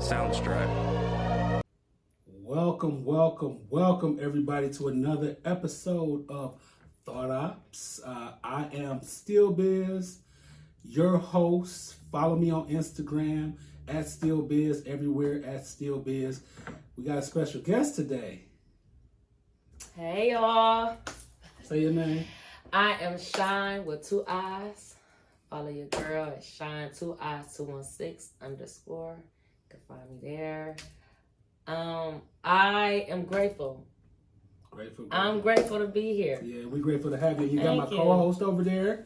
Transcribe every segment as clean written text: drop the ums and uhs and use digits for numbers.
Soundstripe. Welcome everybody to another episode of Thought OPPS. I am Still Biz, your host. Follow me on Instagram at Still Biz, everywhere at Still Biz. We got a special guest today. Hey y'all. Say your name. I am Shiine with 2 eyes. Follow your girl at Shiine 2 eyes 216 _. You can find me there. I am grateful. I'm grateful to be here. Yeah, we're grateful to have you. You got my co-host over there.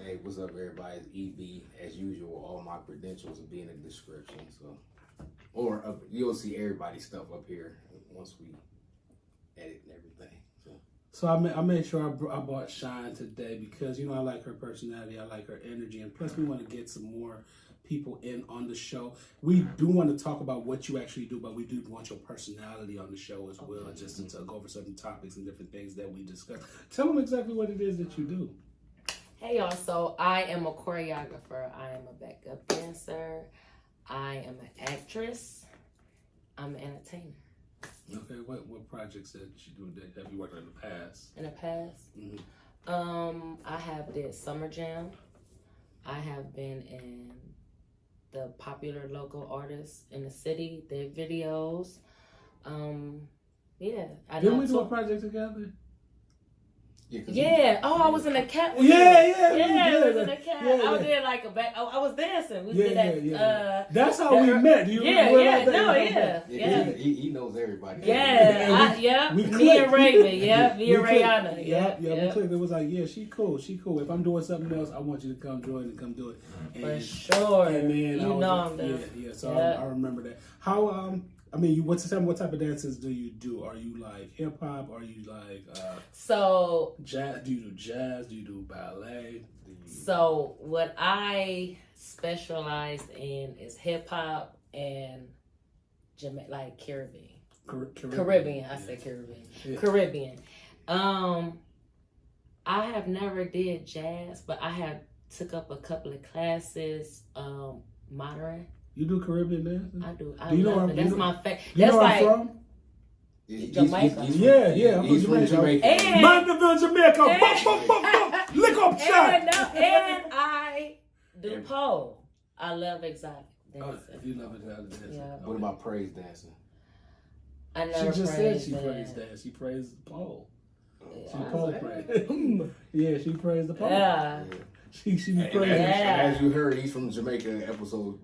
Hey, what's up, everybody? It's EB. As usual, all my credentials will be in the description. You'll see everybody's stuff up here once we edit and everything. So I made sure I bought Shiine today because, I like her personality, I like her energy, and plus we want to get some more people in on the show. We do want to talk about what you actually do, but we do want your personality on the show as well, just to go over certain topics and different things that we discuss. Tell them exactly what it is that you do. Hey y'all, so I am a choreographer, I am a backup dancer, I am an actress, I'm an entertainer. Okay, what projects that you do that have you worked on in the past? In the past? Mm-hmm. I have did Summer Jam. I have been in the popular local artists in the city, their videos. Yeah. Didn't we do a project together? Yeah. Oh, I was in a cat. Yeah. I was in a cat. Yeah. I did like a back. I was dancing. We did that. Yeah. That's how we met. Do you remember that? Yeah. He knows everybody. Yeah. Me and Raven. Yeah. Me and Rihanna. Yeah. We clicked. It was like, yeah, she cool. If I'm doing something else, I want you to come join and come do it. And, for sure. And then I'm there. Yeah. So I remember that. How what type of dances do you do? Are you like hip hop? Are you like jazz? Do you do jazz? Do you do ballet? So what I specialize in is hip hop and like Caribbean. Caribbean. I say Caribbean. Yeah. Caribbean. I have never did jazz, but I have took up a couple of classes. Modern. You do Caribbean dance? I do. Do you know that's my favorite. That's like where I'm from? Jamaica. He's from Jamaica. Mandeville, Jamaica. Lick up shot. And I do pole. I love exotic dancing. You love exotic dancing. Yeah. What about praise dancing? I never She just said she dance. praised dance. She praised the pole. Yeah. She pole praised. Yeah, she praised the pole. Yeah. She praised. As you heard, he's from Jamaica episode.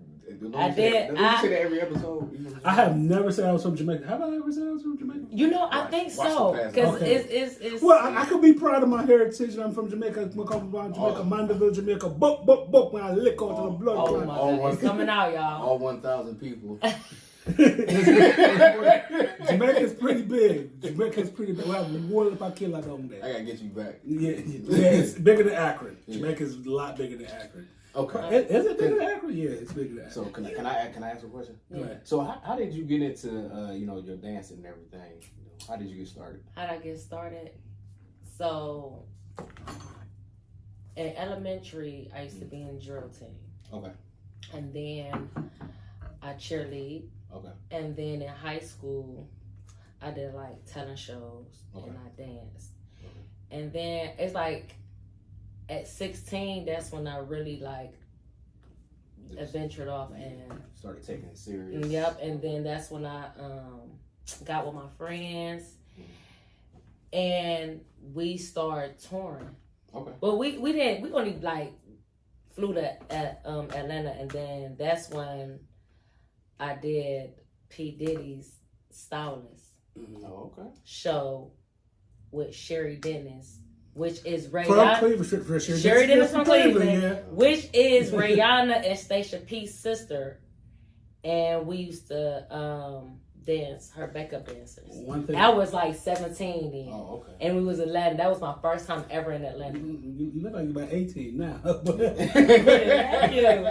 I did. You say that every episode? I have never said I was from Jamaica. Have I ever said I was from Jamaica? I think so. Because it's. Well, I could be proud of my heritage. I'm from Jamaica. I'm from Jamaica, Mandeville, Jamaica. Book. When I lick onto the blood. Oh my God. It's coming out, y'all. All 1,000 people. Jamaica's pretty big. We have more if I kill on that. I gotta get you back. Yeah, it's bigger than Akron. Jamaica's a lot bigger than Akron. Okay. Is it bigger than Akron? Yeah, it's bigger than Akron. So can I ask a question? Yeah. So how did you get into your dancing and everything? How did you get started? How did I get started? So in elementary, I used to be in the drill team. Okay. And then I cheerlead. Okay. And then in high school, I did like talent shows and I danced. Okay. And then it's like at 16, that's when I really like ventured off and started taking it serious. Yep. And then that's when I got with my friends and we started touring. Okay. Well, we only like flew to Atlanta, and then that's when I did P. Diddy's stylist show with Sherry Dennis, which is Rihanna. Sherry Dennis from Cleveland, which is Rihanna and Stacia P's sister, and we used to dance, her backup dancers. I was like 17 then. Oh, okay. And we was 11. That was my first time ever in Atlanta. You look like you're about 18 now.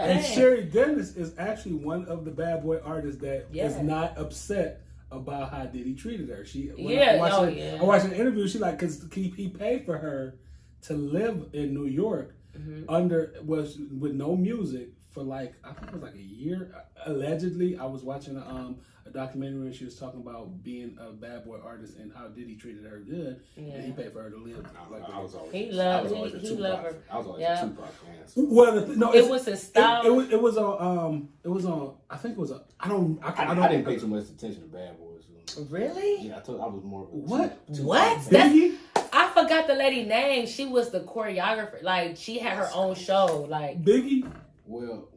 And Sherry Dennis is actually one of the bad boy artists that is not upset about how Diddy treated her. I watched an interview. She like, because he paid for her to live in New York with no music for like, I think it was like a year. Allegedly, I was watching a documentary and she was talking about being a bad boy artist and how Diddy treated her good, and he paid for her to live. He loved her. I was always a Tupac fan. Well, it was his style. It was on. I think it was a. I didn't pay too much attention to Bad Boys. Really? Yeah, I was more of a what? Biggie? I forgot the lady name. She was the choreographer. Like she had her own show. Like Biggie. Well,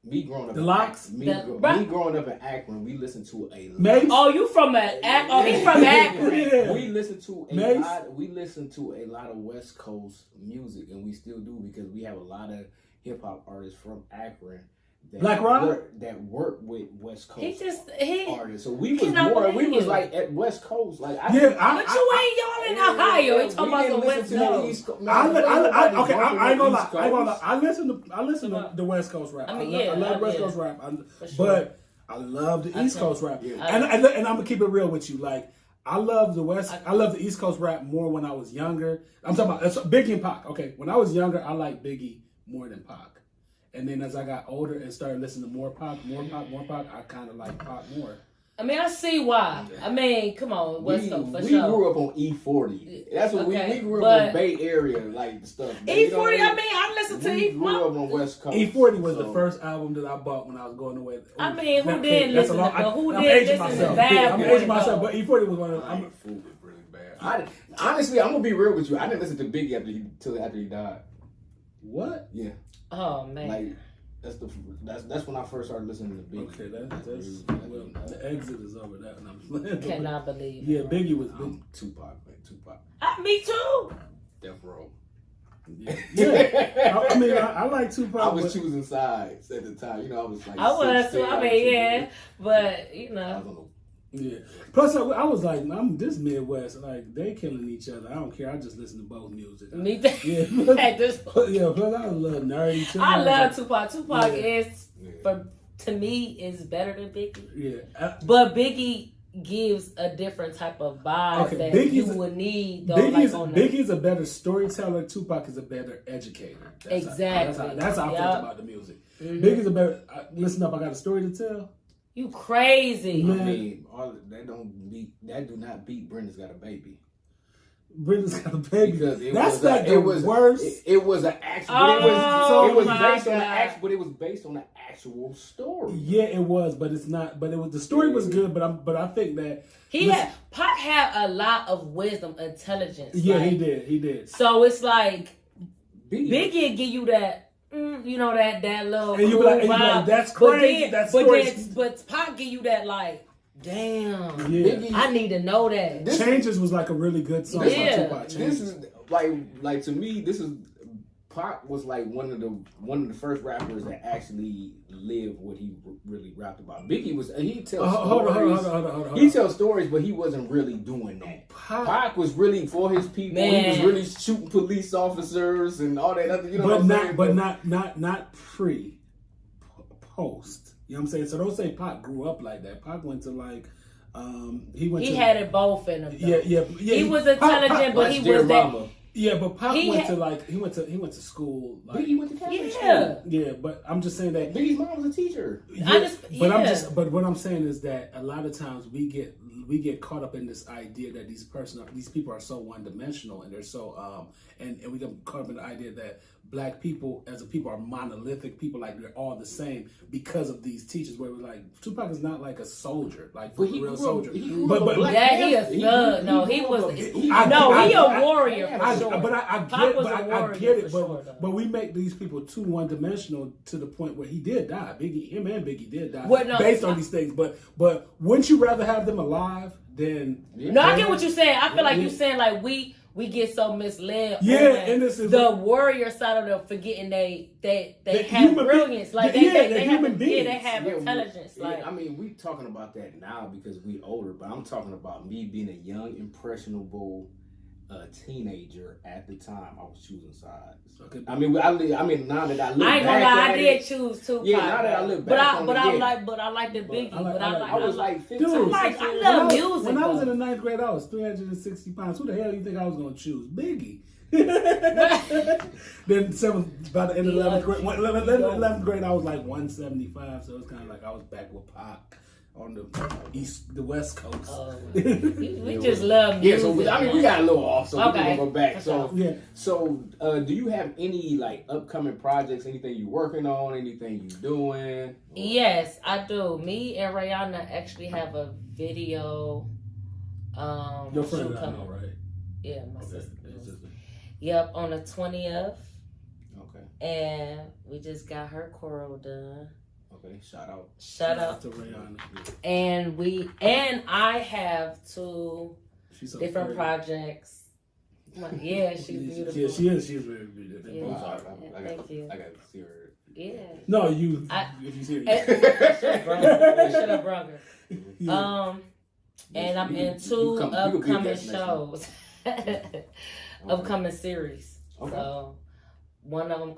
me growing up, the Locks. Me growing up in Akron, we listened to a. Oh, you from Akron? Oh, he's from Akron. Yeah. We listened to a lot of West Coast music, and we still do because we have a lot of hip hop artists from Akron. Black Rob that work with West Coast he artists. So we was like at West Coast, like but you ain't y'all in Ohio. It's talking about the West Coast. I ain't gonna lie. I listen to the West Coast rap. I love West Coast rap, but I love the East Coast rap. And I'm gonna keep it real with you. Like I love the East Coast rap more when I was younger. I'm talking about Biggie and Pac. Okay, when I was younger, I liked Biggie more than Pac. And then as I got older and started listening to more Pac, I kind of like Pac more. I mean, I see why. I mean, come on, West Coast for sure. We grew up on E40. That's what we grew up on Bay Area like stuff. E40. You know I mean, I listened to E40. We grew up on West Coast. E40 was the first album that I bought when I was going away. I mean, who didn't listen to Bad I'm Boy? aging myself, but E40 was one of them. Food was really bad. Honestly, I'm gonna be real with you. I didn't listen to Biggie until after he died. What? Yeah. Oh man. Like that's when I first started listening to Biggie. Okay, the exit is over that one. I'm playing. Cannot believe. Yeah, Biggie was big. Tupac, man. Tupac. Me too. Death Row. Yeah. I mean, I like Tupac. I was choosing sides at the time. You know, I was like. I was too. I mean, yeah, but you know. Yeah. Plus, I was like, I'm this Midwest. Like they killing each other. I don't care. I just listen to both music. Me too. Yeah. At this point. Yeah. Plus, I was a little nerdy too. I love Tupac. Tupac is to me is better than Biggie. Yeah. But Biggie gives a different type of vibe that you would need. Though, Biggie's a better storyteller. Tupac is a better educator. That's how I feel about the music. Mm-hmm. Biggie's a better. Listen up. I got a story to tell. You crazy. Man. I mean, that do not beat Brenda's Got a Baby. Brenda's Got a Baby. Because it was worst. It was an actual. It was based on an actual story. Yeah, it was, but it's not. But the story was good. But I think that Pac had a lot of wisdom, intelligence. Yeah, he did. So it's like Biggie give you that. You know that little and you cool be like, that's crazy. But Pac give you that like, damn. Yeah. Biggie, I need to know that. Changes was like a really good song. Yeah. Tupac. This is like to me. This is Pac was like one of the first rappers that actually lived what he really rapped about. Biggie was he tells stories. Hold on. He tells stories, but he wasn't really doing that. Pac was really for his people. Man. He was really shooting police officers and all that other. You know what I'm saying? But not post. You know what I'm saying? So don't say Pac grew up like that. Pac went to like. He had it both in him. Though. Yeah. He was intelligent, but he was that. Yeah, but Pac went to school. Like, Biggie went to Catholic school. Yeah, but I'm just saying that Biggie's mom was a teacher. But what I'm saying is that a lot of times we get caught up in this idea that these people are so one dimensional and they're so and we get caught up in the idea that black people as a people are monolithic people, like they're all the same because of these teachers. Where we're like, Tupac is not like a soldier, like a real soldier. He a thug. No, he was. He a warrior for sure. But I get it. But we make these people too one dimensional to the point where he did die. Him and Biggie did die based on these things. But wouldn't you rather have them alive than? No, I get what you're saying. I feel like you're saying like we get so misled. Yeah, and this is the warrior side of them, forgetting they have brilliance, like they have intelligence. I mean, we talking about that now because we older, but I'm talking about me being a young, impressionable a teenager at the time, I was choosing sides. Okay. I mean, now that I look back, I ain't gonna lie, I did choose Tupac. Yeah, now that I look back, but I like the Biggie. I was like 15. Dude, I love music. When I was in the 9th grade, I was 360 pounds. Who the hell do you think I was gonna choose? Biggie. Then by the end of 11th grade, I was like 175. So it's kind of like I was back with Pac on the West Coast. We just love music. Yeah, so we got a little off, so we can go back. So yeah. So do you have any like upcoming projects? Anything you working on? Anything you doing? Yes, I do. Me and Rihanna actually have a video. Your friend, I know, right? Yeah, my sister. Yep, on the 20th. Okay. And we just got her choral done. Okay, shout out to Rihanna. And I have 2 different projects. Yeah, she's beautiful. Yeah, she is. She's very beautiful. Yeah. Thank you. I got to see her. Yeah. No, if you see her. I should have brought her. Yeah. And I'm in 2 upcoming shows. Upcoming series. Okay. So one of them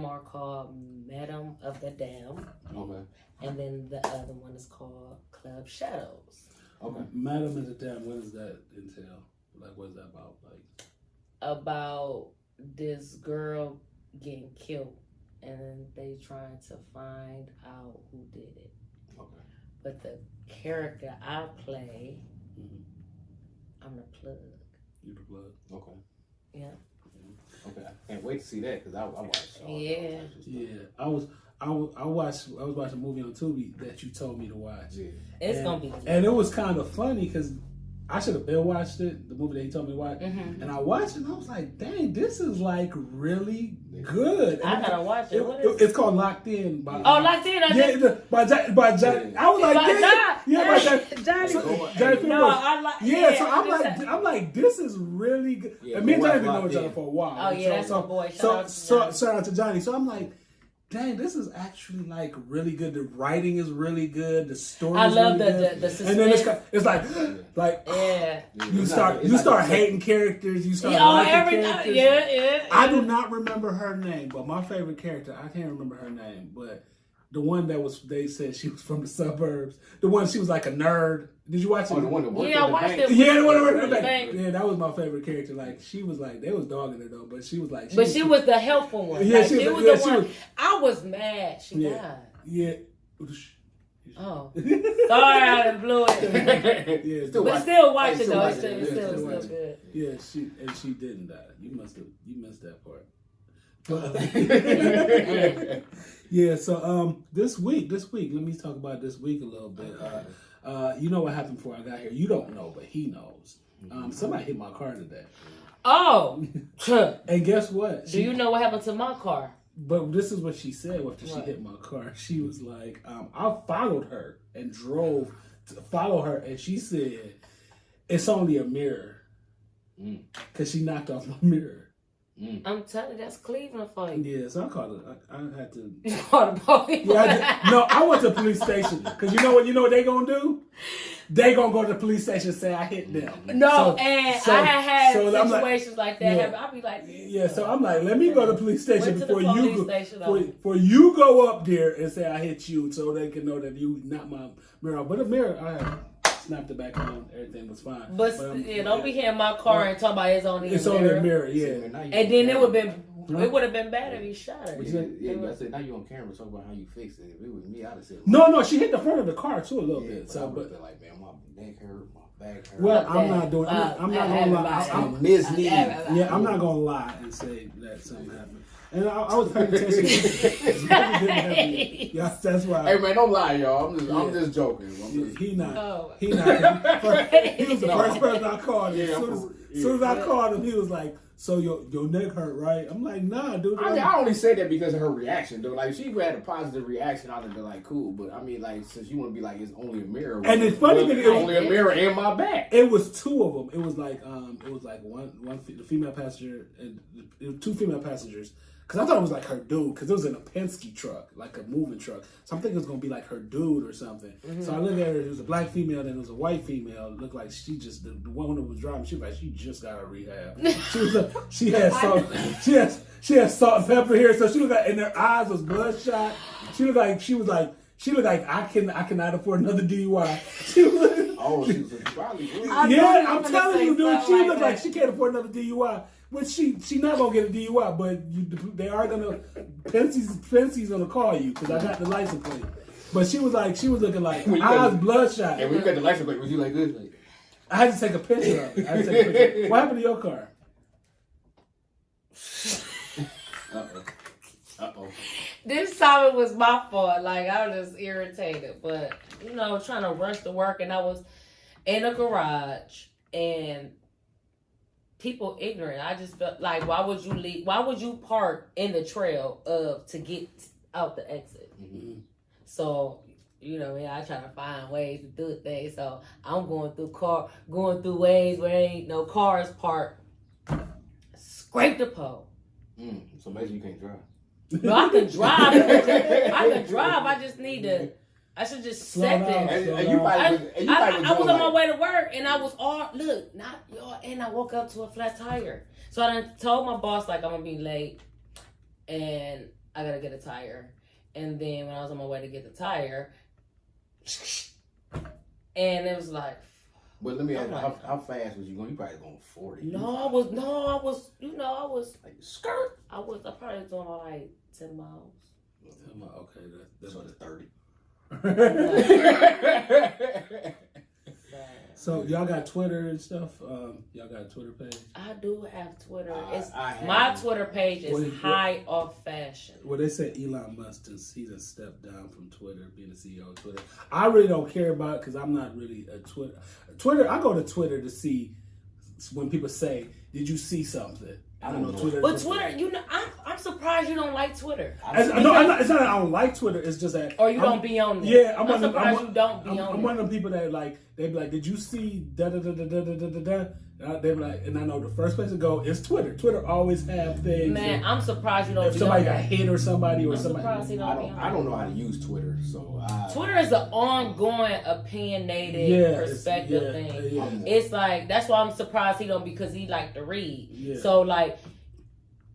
are called Madam of the Dam. Okay. And then the other one is called Club Shadows. Okay. Madam of the Dam, what does that entail? Like, what is that about? Like, about this girl getting killed and they trying to find out who did it. Okay. But the character I play, I'm the plug. You the plug. Okay. Yeah. Okay. I can't wait to see that because I watched. Yeah. Yeah. I was watching a movie on Tubi that you told me to watch. Yeah. It's gonna be. And it was kind of funny because I should have been watched it, the movie that he told me to watch. Mm-hmm. And I watched it and I was like, dang, this is like really good. I gotta watch it. It's called Locked In. Locked In. By Johnny. I was like, by Johnny. No, I like. Yeah, so I'm like, this is really good. Yeah, and me and Johnny been knowing each other for a while. Oh yeah, that's my boy. Shout out to Johnny. So I'm like, dang, this is actually like really good. The writing is really good. The story. I love the suspense. And then it's like yeah. You start hating characters. You start liking characters. Yeah. I do not remember her name, but my favorite character, I can't remember her name, but the one they said she was from the suburbs. The one she was like a nerd. Did you watch it? Oh, the one that worked I watched it. Yeah, the one that worked in the bank. Yeah, that was my favorite character. Like she was like they was dogging her though, but she was like. She was the helpful one. Yeah, like, she was the one. I was mad. She died. Yeah. Oh, sorry, I done blew it. Yeah, but still watch it though. It's still good. Yeah, she didn't die. You missed that part. Yeah, so this week, let me talk about this week a little bit. You know what happened before I got here? You don't know, but he knows. Somebody hit my car today. Oh, and guess what? Do you know what happened to my car? But this is what she said after she hit my car. She was like, I followed her and drove to follow her, and she said, it's only a mirror. Because she knocked off my mirror. I'm telling you, that's Cleveland for you. Yeah, so I called it. I had to. You called the police? Yeah, I went to the police station. Because you know what they going to do? They going to go to the police station and say I hit them. No, I had situations like that happen. I'll be like, yeah, so I'm like, let me go to the police station before you go up there and say I hit you so they can know that you not my mirror. But the mirror, I snapped it back on. Everything was fine. But don't be hitting my car and talking about it's only a mirror. Yeah. And then it would have been bad if you shot her. I said, now you on camera talking about how you fixed it. If it was me, I'd have said, no, she hit the front of the car too a little bit. So, but like, man, my neck hurt, my back hurt. Well, I'm not doing. I'm not gonna lie. I'm misleading. Yeah, I'm not gonna lie and say that something happened. And I was paying attention. Yeah, that's why. Hey man, don't lie, y'all. I'm just joking. He not. He was the first person I called. As soon as I called him, he was like, "So your neck hurt, right?" I'm like, "Nah, dude." I only say that because of her reaction, though. Like, if she had a positive reaction, I'd have been like, "Cool." But I mean, like, since you want to be like, it's only a mirror. And it's funny that it was only a mirror in my back. It was 2 of them. It was like one the female passenger and 2 female passengers because I thought it was like her dude, because it was in a Penske truck, like a moving truck. So I'm thinking it was gonna be like her dude or something. Mm-hmm. So I looked at her. It was a black female, then it was a white female. It looked like she just the one that was driving. She was like she just got a rehab. She had salt and pepper here, so she looked like, and her eyes was bloodshot. She looked like I cannot afford another DUI. She was probably I'm telling you, dude. She looked like she can't afford another DUI. Which she not gonna get a DUI, but they are gonna Penske's gonna call you because I got the license plate. But she was looking like eyes bloodshot. And when you got the license plate, was you like this? Like, I had to take a picture of it. What happened to your car? Uh-oh. This time it was my fault. Like, I was just irritated. But, trying to rush to work. And I was in a garage. And people ignorant. I just felt like, why would you leave? Why would you park in the trail to get out the exit? Mm-hmm. So, I try to find ways to do things. So, I'm going through ways where there ain't no cars parked. Scrape the pole. So basically you can't drive. No, I can drive. I just need to. I should just set there. I was on my way to work, and I was and I woke up to a flat tire. So I done told my boss like I'm gonna be late, and I gotta get a tire. And then when I was on my way to get the tire, and it was like. But let me ask you, how fast was you going? You probably going 40. I was like skirt. I probably was doing like 10 miles. 10 miles, okay, that's so it's 30. So y'all got Twitter and stuff? Y'all got a Twitter page? I do have Twitter. My Twitter page is high off fashion. Well, they said Elon Musk he's a step down from Twitter, being the CEO of Twitter. I really don't care about it because I'm not really a Twitter. I go to Twitter to see when people say, "Did you see something?" I don't know Twitter. But Twitter, I'm surprised you don't like Twitter. It's not that I don't like Twitter. It's just that or you don't be on there. Yeah, I'm surprised you don't be on there. I'm one of the people that they be like, "Did you see da da da da da da da da?" They be like, and I know the first place to go is Twitter. Twitter always have things. Man, I'm surprised you don't. If somebody got hit or somebody or somebody, I don't know how to use Twitter, so Twitter is an ongoing opinionated perspective thing. Yeah. It's like that's why I'm surprised he don't because he like to read. Yeah. So like.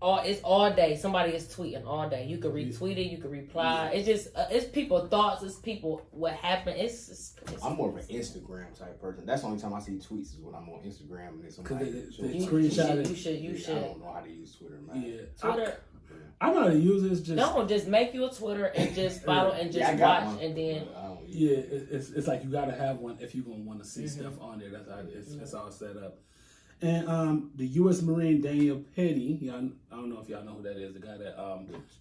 It's all day. Somebody is tweeting all day. You can retweet it. You can reply. Yeah. It's just it's people thoughts. It's people what happened. It's I'm more of an Instagram type person. That's the only time I see tweets is when I'm on Instagram and then somebody screenshot it. You should. I don't know how to use Twitter, man. Yeah, Twitter. I know how to use it. It's just don't just make you a Twitter and just follow and just watch one. And then it's like you gotta have one if you're gonna want to see stuff on there. That's how it's all set up. And the U.S. Marine Daniel Petty, I don't know if y'all know who that is. The guy that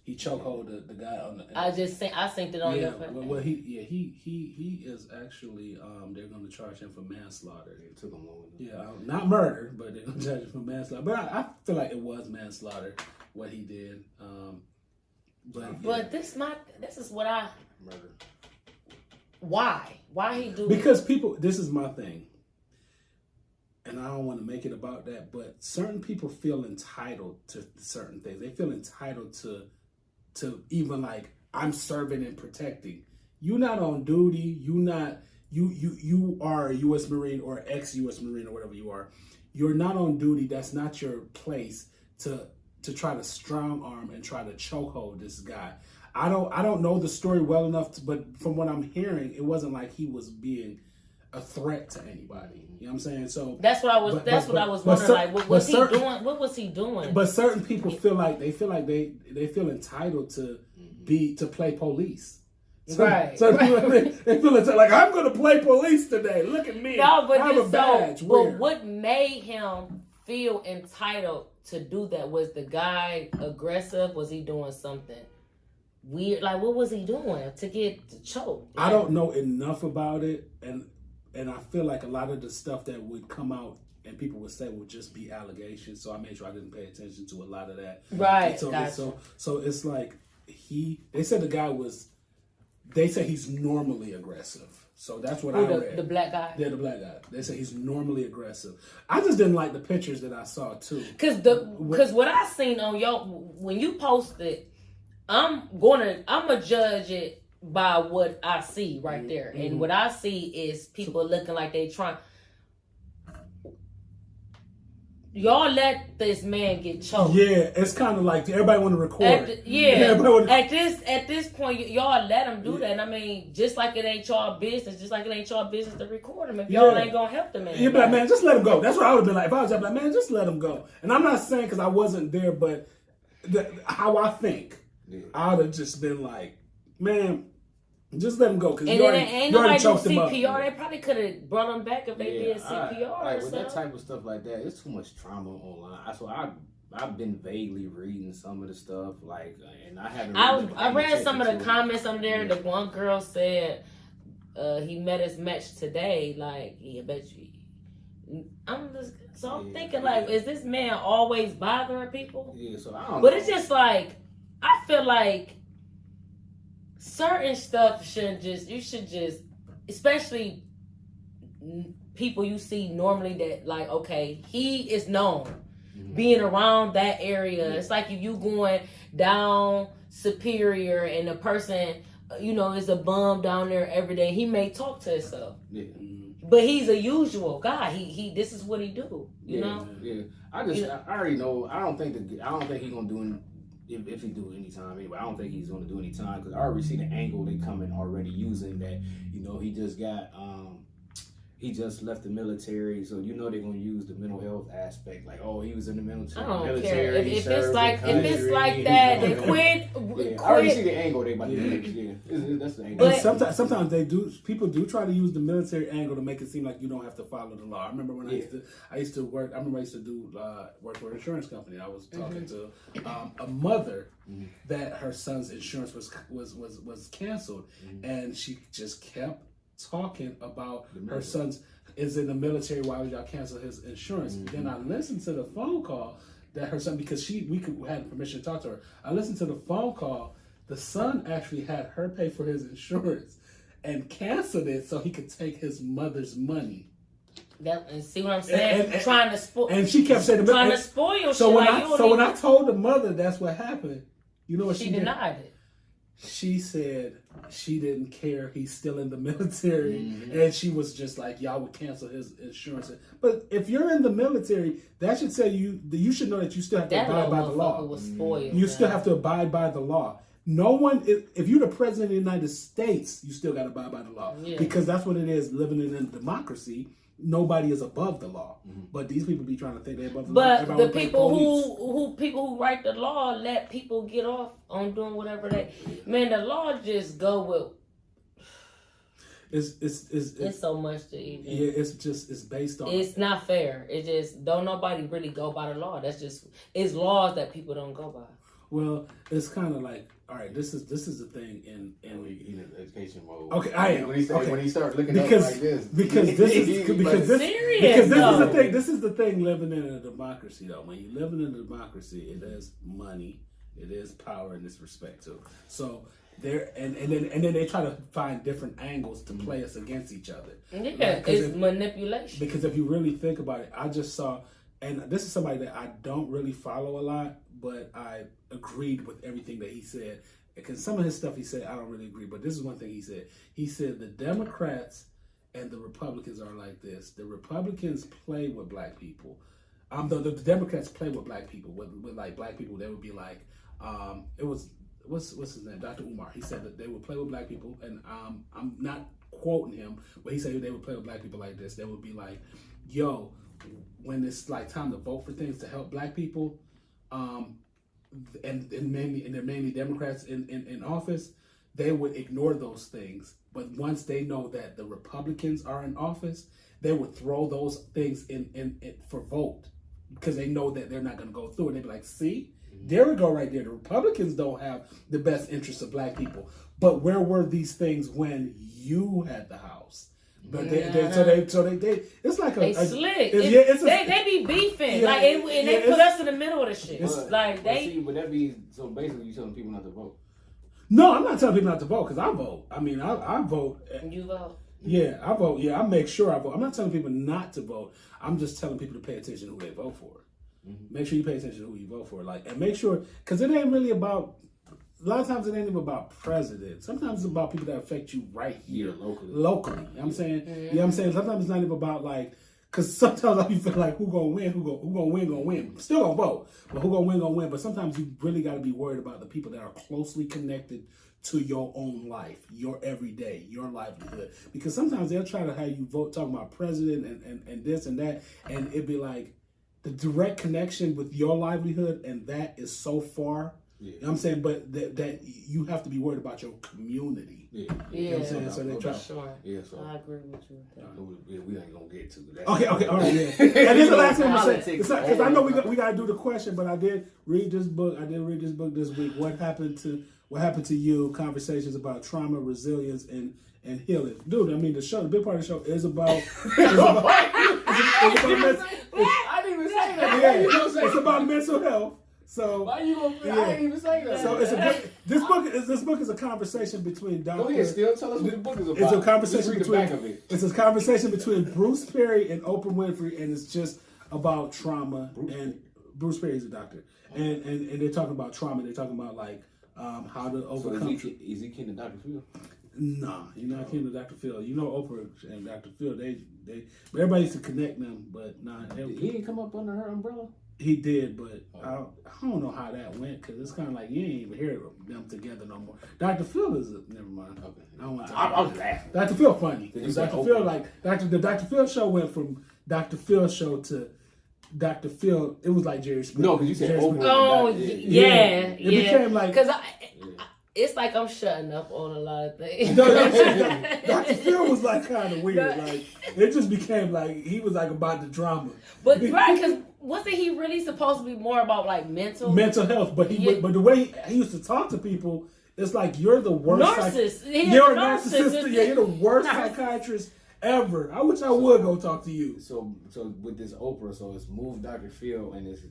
he chokehold the guy on the. I synced it on your page. Well, he is actually they're going to charge him for manslaughter. It took him long. Yeah, not murder, but they're going to charge him for manslaughter. But I feel like it was manslaughter what he did. But this is what I murder. Why he do? Because people. This is my thing. And I don't want to make it about that, but certain people feel entitled to certain things. They feel entitled to even like I'm serving and protecting. You're not on duty. You are a U.S. Marine or ex-U.S. Marine or whatever you are. You're not on duty. That's not your place to try to strong arm and try to chokehold this guy. I don't know the story well enough, but from what I'm hearing, it wasn't like he was being a threat to anybody. You know what I'm saying? So that's what I was. I was wondering. What was he doing? What was he doing? But certain people feel like they feel entitled to play police. Right. So they feel like I'm going to play police today. Look at me. No, but I have a badge. But what made him feel entitled to do that? Was the guy aggressive? Was he doing something weird? Like what was he doing to get choked? I don't know enough about it, and I feel like a lot of the stuff that would come out and people would say would just be allegations. So I made sure I didn't pay attention to a lot of that. Right. So it's like they said the guy was They say he's normally aggressive. So that's what I read. The black guy? Yeah, the black guy. They say he's normally aggressive. I just didn't like the pictures that I saw, too. Because what I seen on when you posted, I'm gonna judge it by what I see right there. And what I see is people looking like they trying. Y'all let this man get choked. Yeah, it's kind of like everybody want to record. At this point, y'all let him do that. And I mean, just like it ain't y'all business, to record him. If y'all ain't gonna help the man, yeah, but man, just let him go. That's what I would have been like if I was like, man, just let him go. And I'm not saying because I wasn't there, but how I think, I would have just been like, man. Just let him go because you already choked him up. CPR, they probably could have brought him back if they did CPR. Like with that type of stuff like that, it's too much trauma online. So I've been vaguely reading some of the stuff, and I haven't. I read some of the comments on there. The one girl said he met his match today. Like, I bet you. I'm thinking is this man always bothering people? Yeah, so I don't know. But it's just I feel like. Certain stuff you should just, especially people you see normally that okay, he is known being around that area. It's like if you going down Superior and the person, is a bum down there every day, he may talk to himself. Yeah. But he's a usual guy. He this is what he do. You know? Yeah. I already know. I don't think he's gonna do anything. If he do any time anyway, I don't think he's going to do any time because I already see the angle they coming already using that. He just got he just left the military, so they're going to use the mental health aspect. Like, oh, he was in the military. I don't care if it's like that. Then quit. I already see the angle they about to use. Yeah, that's the angle. But sometimes people do try to use the military angle to make it seem like you don't have to follow the law. I remember when I used to work. I remember I used to do work for an insurance company. I was talking to a mother that her son's insurance was canceled, and she just kept talking about her son's is in the military. Why would y'all cancel his insurance? Then I listened to the phone call that her son, because we had permission to talk to her. I listened to the phone call. The son actually had her pay for his insurance and canceled it so he could take his mother's money. And see what I'm saying? Trying to spoil. And she kept saying, trying to spoil. So when I told the mother that's what happened, you know what she denied it. She said she didn't care. He's still in the military. And she was just like, y'all would cancel his insurance. But if you're in the military, that should tell you should know that you still have to abide by the law. Was spoiled, you still have to abide by the law. No one, if you're the president of the United States, you still got to abide by the law. Yeah. Because that's what it is, living in a democracy. Nobody is above the law, but these people be trying to think they're above the law. But the people who write the law let people get off on doing whatever the law just go with. It's so much to even. Yeah, it's based on. It's not fair. It just don't nobody really go by the law. It's laws that people don't go by. Well, it's kind of like, all right, this is the thing in education mode. Okay, I am. When he starts looking up like this, because this is the thing. This is the thing living in a democracy, though. When you live in a democracy, it is money, it is power, and it's respect too. So there, and then they try to find different angles to play us against each other. Yeah, it's manipulation. Because if you really think about it, I just saw, and this is somebody that I don't really follow a lot, but I agreed with everything that he said. Because some of his stuff he said, I don't really agree. But this is one thing he said. He said the Democrats and the Republicans are like this. The Republicans play with black people. The Democrats play with black people. With like black people, they would be like, it was, what's his name? Dr. Umar. He said that they would play with black people. And I'm not quoting him, but he said they would play with black people like this. They would be like, yo, when it's like time to vote for things to help black people, and they're mainly Democrats in office, they would ignore those things. But once they know that the Republicans are in office, they would throw those things in for vote because they know that they're not going to go through. And they'd be like, see, there we go right there. The Republicans don't have the best interests of black people. But where were these things when you had the House? But they it's like they slick. They be beefing and they put us in the middle of the shit. But that be so basically you telling people not to vote. No, I'm not telling people not to vote because I vote. I mean, I vote. You vote? Yeah, I vote. Yeah, I make sure I vote. I'm not telling people not to vote. I'm just telling people to pay attention to who they vote for. Mm-hmm. Make sure you pay attention to who you vote for. Like, and make sure, because it ain't really about, a lot of times it ain't even about president. Sometimes it's about people that affect you right here. Locally. You know what I'm saying? Mm-hmm. You know what I'm saying? Sometimes it's not even about like, because sometimes I feel like who gonna win, who gonna win. Still gonna vote, but who gonna win. But sometimes you really got to be worried about the people that are closely connected to your own life, your everyday, your livelihood. Because sometimes they'll try to have you vote talking about president and this and that, and it'd be like the direct connection with your livelihood, and that is so far. Yeah. You know what I'm saying? But that you have to be worried about your community. Yeah. You know what I'm saying? So they try. Sure. Yeah, so I agree with you. We ain't gonna get to that. Okay, all right, yeah. And this is the last thing I'm gonna say. Because I know we gotta do the question, but I did read this book. This week. What happened to you? Conversations about trauma, resilience, and healing. Dude, I mean the big part of the show is about I didn't even say that. Yeah, it's about mental health. So why you gonna? Yeah. I didn't even say that. So this book is a conversation between Dr. Go ahead, still tell us what the book is about. It's a conversation It's a conversation between Bruce Perry and Oprah Winfrey, and it's just about trauma. Bruce Perry is a doctor, and they're talking about trauma. They're talking about like how to overcome. So is he kin to Dr. Phil? Nah, you're not kin to Dr. Phil. You know Oprah and Dr. Phil. They everybody used to connect them, but nah. He didn't come up under her umbrella. He did, but I don't know how that went because it's kind of like you ain't even hear them together no more. Dr. Phil is never mind. Okay. I don't want to. I was laughing. Dr. Phil funny. Dr. Phil the Dr. Phil show went from Dr. Phil show to Dr. Phil. It was like Jerry Springer. No, because you said Oprah. Oh yeah. It became like because it's like I'm shutting up on a lot of things. No, Dr. Phil was like kind of weird. Like it just became like he was like about the drama. But right, because wasn't he really supposed to be more about like mental health? But but the way he used to talk to people, it's like you're the worst. You're a narcissist. Yeah, you're the worst psychiatrist ever. I wish I would go talk to you. So with this Oprah, so it's move Dr. Phil and it's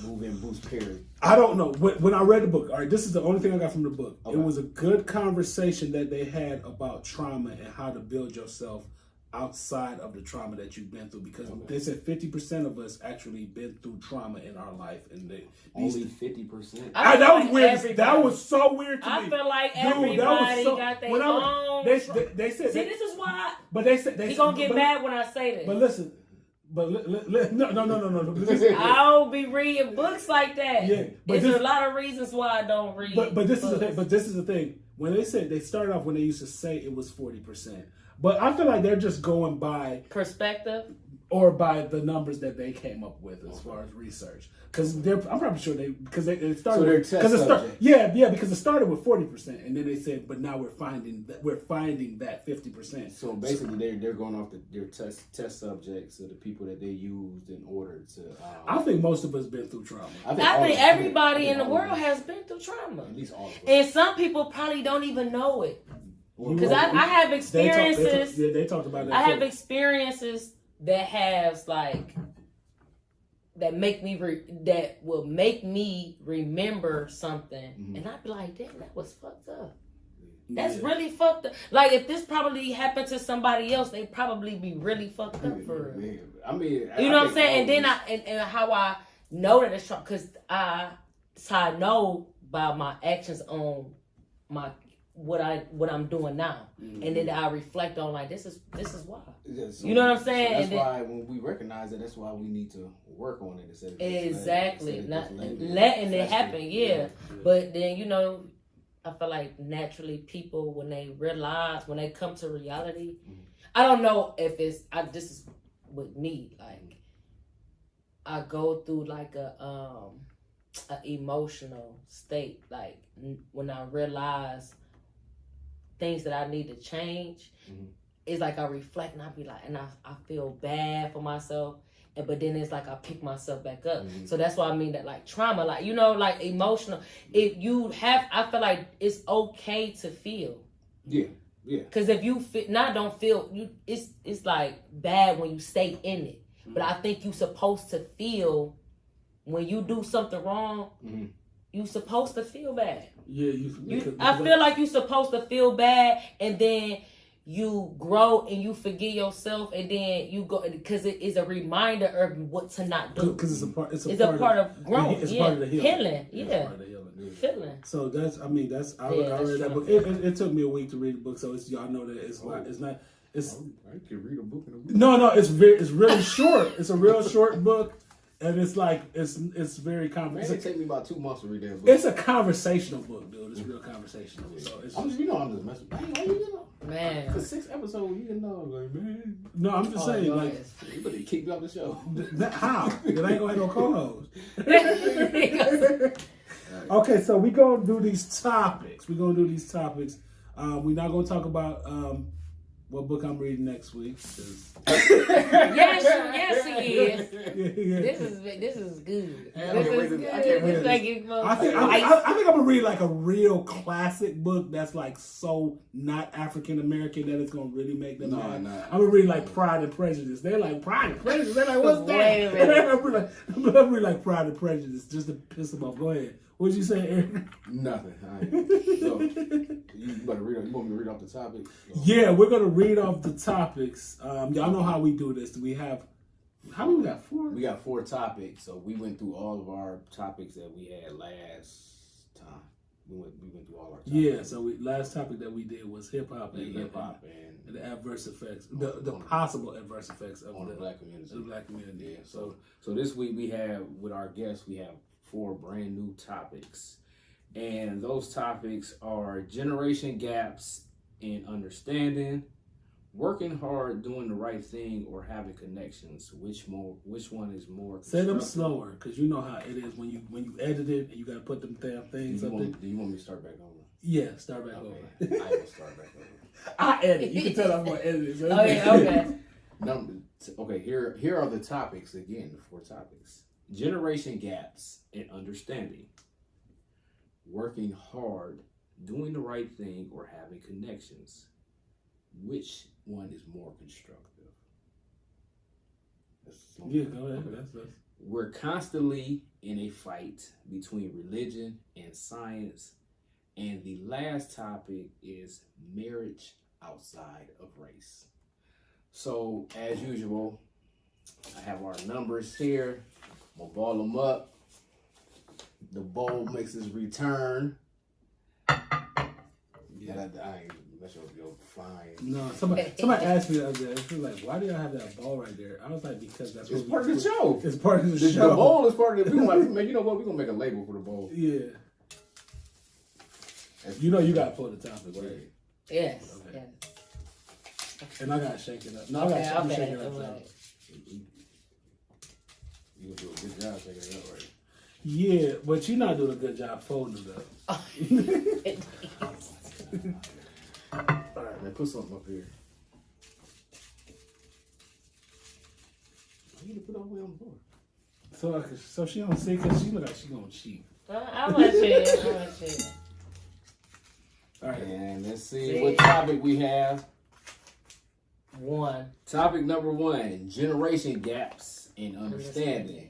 move in Bruce Perry. I don't know. When I read the book, all right, this is the only thing I got from the book. Okay. It was a good conversation that they had about trauma and how to build yourself outside of the trauma that you've been through. Because they said 50% of us actually been through trauma in our life, and only 50%. That was weird. Everybody. That was so weird to me. I feel like everybody got their own. They said. See, this is why. But they said he's gonna get mad when I say this. But listen. But no. I'll be reading books like that. Yeah, but there's a lot of reasons why I don't read. But this is the thing. But this is the thing. When they started off when they used to say it was 40%. But I feel like they're just going by perspective or by the numbers that they came up with as far as research. Because I'm probably sure because they started. So because it started with 40%, and then they said, but now we're finding that 50%. So basically, they're going off their test subjects of the people that they used in order to. I think most of us been through trauma. I think everybody in the world has been through trauma. At least all of us. And some people probably don't even know it. Because I have experiences. They talked about that. I have experiences that has like. That will make me remember something, and I'd be like, "Damn, that was fucked up. That's really fucked up." Like if this probably happened to somebody else, they'd probably be really fucked up for real. I mean, you know what I'm saying? And then and how I know that it's because that's how I know by my actions on what I'm doing now, and then I reflect on like this is why. Yeah, so, you know what I'm saying? So that's why when we recognize it, that's why we need to work on it instead of exactly not letting it happen. Yeah, but then I feel like naturally people when they come to reality, I don't know if this is with me. Like I go through like a emotional state, like when I realize things that I need to change, it's like I reflect and I be like, and I feel bad for myself, but then it's like I pick myself back up. So that's why I mean that like trauma, like like emotional. If you have, I feel like it's okay to feel. Yeah. Because if you don't feel, it's like bad when you stay in it. But I think you're supposed to feel when you do something wrong. you supposed to feel bad. Yeah, I feel like you're supposed to feel bad, and then you grow and you forget yourself, and then you go because it is a reminder of what to not do. Because it's a part of growth. It's part of the healing. Yeah. Feeling. So I read that book. It took me a week to read the book, so y'all know that it's not. I can read a book in a week. No, it's really short. It's a real short book. And it's like it's very conversational. It take me about 2 months to read that book. It's a conversational book, dude. It's real conversational. So I'm just messing. Hey, you know, man. For 6 episodes, you know, like man. No, I'm just saying, like, you better kick me off the show. How? It ain't gonna have no co-host. Okay, so we gonna do these topics. We're not gonna talk about what book I'm reading next week. Yes, he is. Yeah. This is good. I think I'm gonna read like a real classic book that's like so not African American that it's gonna really make them mad. Nah. I'm gonna read like Pride and Prejudice. They're like Pride and Prejudice. They're like, what's that? I'm gonna read like Pride and Prejudice just to piss them off. Go ahead. What'd you say, Aaron? Nothing. So, you want me to read off the topics? Yeah, we're gonna read off the topics. Y'all know how we do this. We got 4? We got 4 topics. So we went through all of our topics that we had last time. We went through all our topics. Yeah. So last topic that we did was hip hop and the adverse effects, the possible adverse effects of the black community. The black community. Yeah. So this week we have with our guests we have 4 brand new topics, and those topics are generation gaps in understanding, working hard, doing the right thing, or having connections. Which one is more? Say them slower, because you know how it is when you edit it and you got to put them damn things up there. Do you want me to start back over? Yeah, start back over. I will start back over. I edit. You can tell I'm gonna edit it. So Okay. Here are the topics again. The 4 topics. Generation gaps in understanding, working hard, doing the right thing, or having connections. Which one is more constructive? Yeah, go ahead. That's. We're constantly in a fight between religion and science. And the last topic is marriage outside of race. So, as usual, I have our numbers here. I'm gonna ball them up. The bowl makes his return. Yeah, I ain't mess with your flying. No, somebody asked me the other day. She was like, "Why do y'all have that bowl right there?" I was like, "Because that's it's part of the show. It's part of the show. The bowl is part of the. Man, you know what? We're gonna make a label for the bowl. Yeah. You know you gotta pull the topic, right? Yes. Okay. Yes. And I gotta shake it up. No, I gotta shake it up. You gonna do a good job shaking it up, right? Yeah, but you're not doing a good job folding it up. All right, man, put something up here. I need to put it all the way on the floor. So she don't see because she look like she gonna cheat. I want to cheat. All right, and let's see what topic we have. 1. Topic number 1: generation gaps in understanding.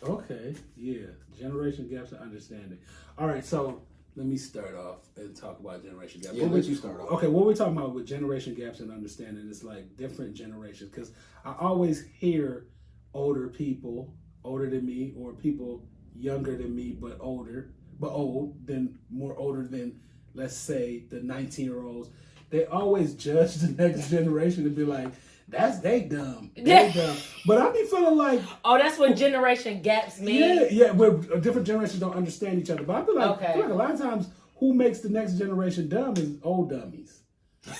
Okay, yeah, generation gaps in understanding. All right, so let me start off and talk about generation gaps. Yeah, let you start off. Okay, what we're talking about with generation gaps in understanding is like different generations, because I always hear older people, older than me, or people younger than me but old than let's say the 19-year-olds. They always judge the next generation and be like, that's they dumb. They dumb. But I be feeling like, that's what generation gaps mean. Yeah, where different generations don't understand each other. But I feel like a lot of times who makes the next generation dumb is old dummies.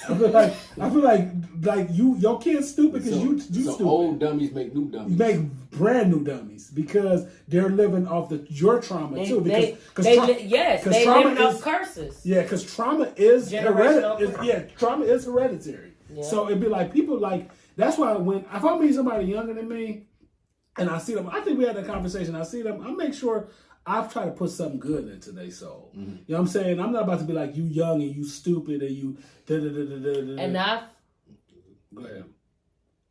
I feel like your kid's stupid because you stupid. Old dummies make new dummies. Make brand new dummies because they're living off your trauma too. They living off curses. Yeah, because trauma is hereditary. Trauma is hereditary. Yeah. So it'd be like people like that's why if I meet somebody younger than me and I see them, I think we had that conversation. I see them, I make sure I've tried to put something good into their soul. Mm-hmm. You know what I'm saying? I'm not about to be like, you young and you stupid and you And go ahead.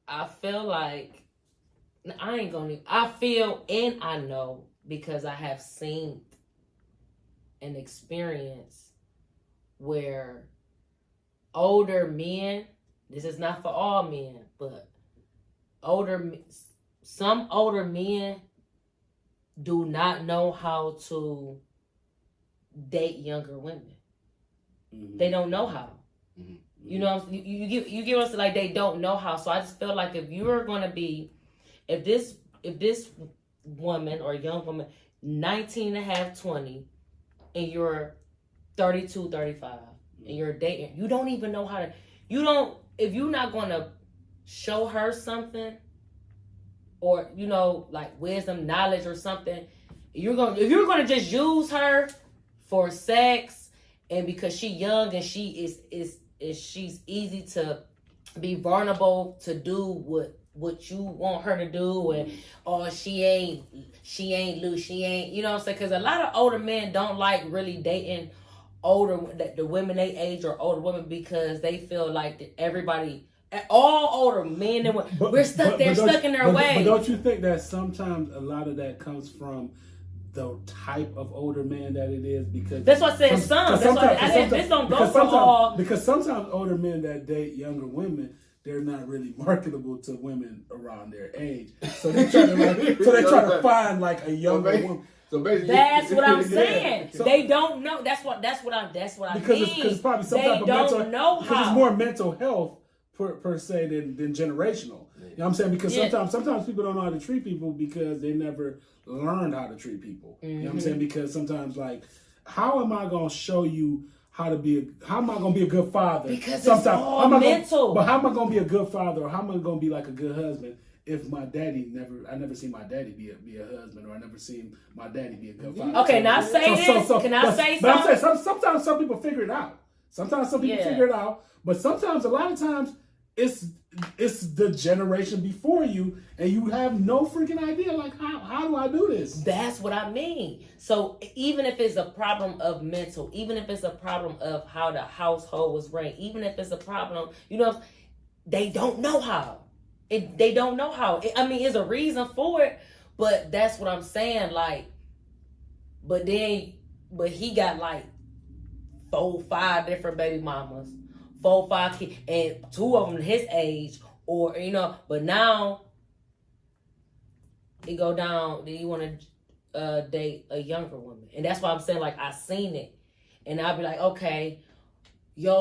I feel like I feel and I know because I have seen an experience where older men, this is not for all men, but some older men do not know how to date younger women. Mm-hmm. They don't know how. Mm-hmm. You know, you give us like they don't know how. So I just feel like if you're gonna be, if this woman or young woman, 19 and a half, 20, and you're 32, 35, and you're dating, you don't even know how to, if you're not gonna show her something, or, you know, like wisdom, knowledge or something, if you're gonna just use her for sex, and because she young and she she's easy to be vulnerable to do what you want her to do, and she ain't loose, she ain't, you know what I'm saying? Because a lot of older men don't like really dating the women they age or older women, because they feel like everybody, all older men and women, we're stuck in their way. But don't you think that sometimes a lot of that comes from the type of older man that it is? Because that's what I said. Some. That's why this don't go for all. Because sometimes older men that date younger women, they're not really marketable to women around their age. So they try to find like a younger woman. So basically, that's what I'm saying. So, they don't know. That's what I mean. Because it's probably some type of mental. Because it's more mental health per se than generational. You know what I'm saying? Because sometimes people don't know how to treat people because they never learned how to treat people. Mm-hmm. You know what I'm saying? Because sometimes, like, how am I going to show you how am I going to be a good father? Because sometimes, it's all mental. But how am I going to be a good father, or how am I going to be like a good husband if my daddy I never seen my daddy be a husband, or I never seen my daddy be a good father? Okay, now say this. Can I say something? But I'm saying sometimes some people figure it out. Sometimes some people figure it out, but sometimes, a lot of times, it's the generation before you, and you have no freaking idea, like, how do I do this? That's what I mean. So even if it's a problem of mental, even if it's a problem of how the household was raised, even if it's a problem, you know, they don't know how. They don't know how. I mean, there's a reason for it, but that's what I'm saying. Like, but he got like 4, 5 different baby mamas, 4, 5 kids, and 2 of them his age, or, you know. But now it go down. Then you want to date a younger woman, and that's why I'm saying, like, I seen it, and I'll be like, okay, you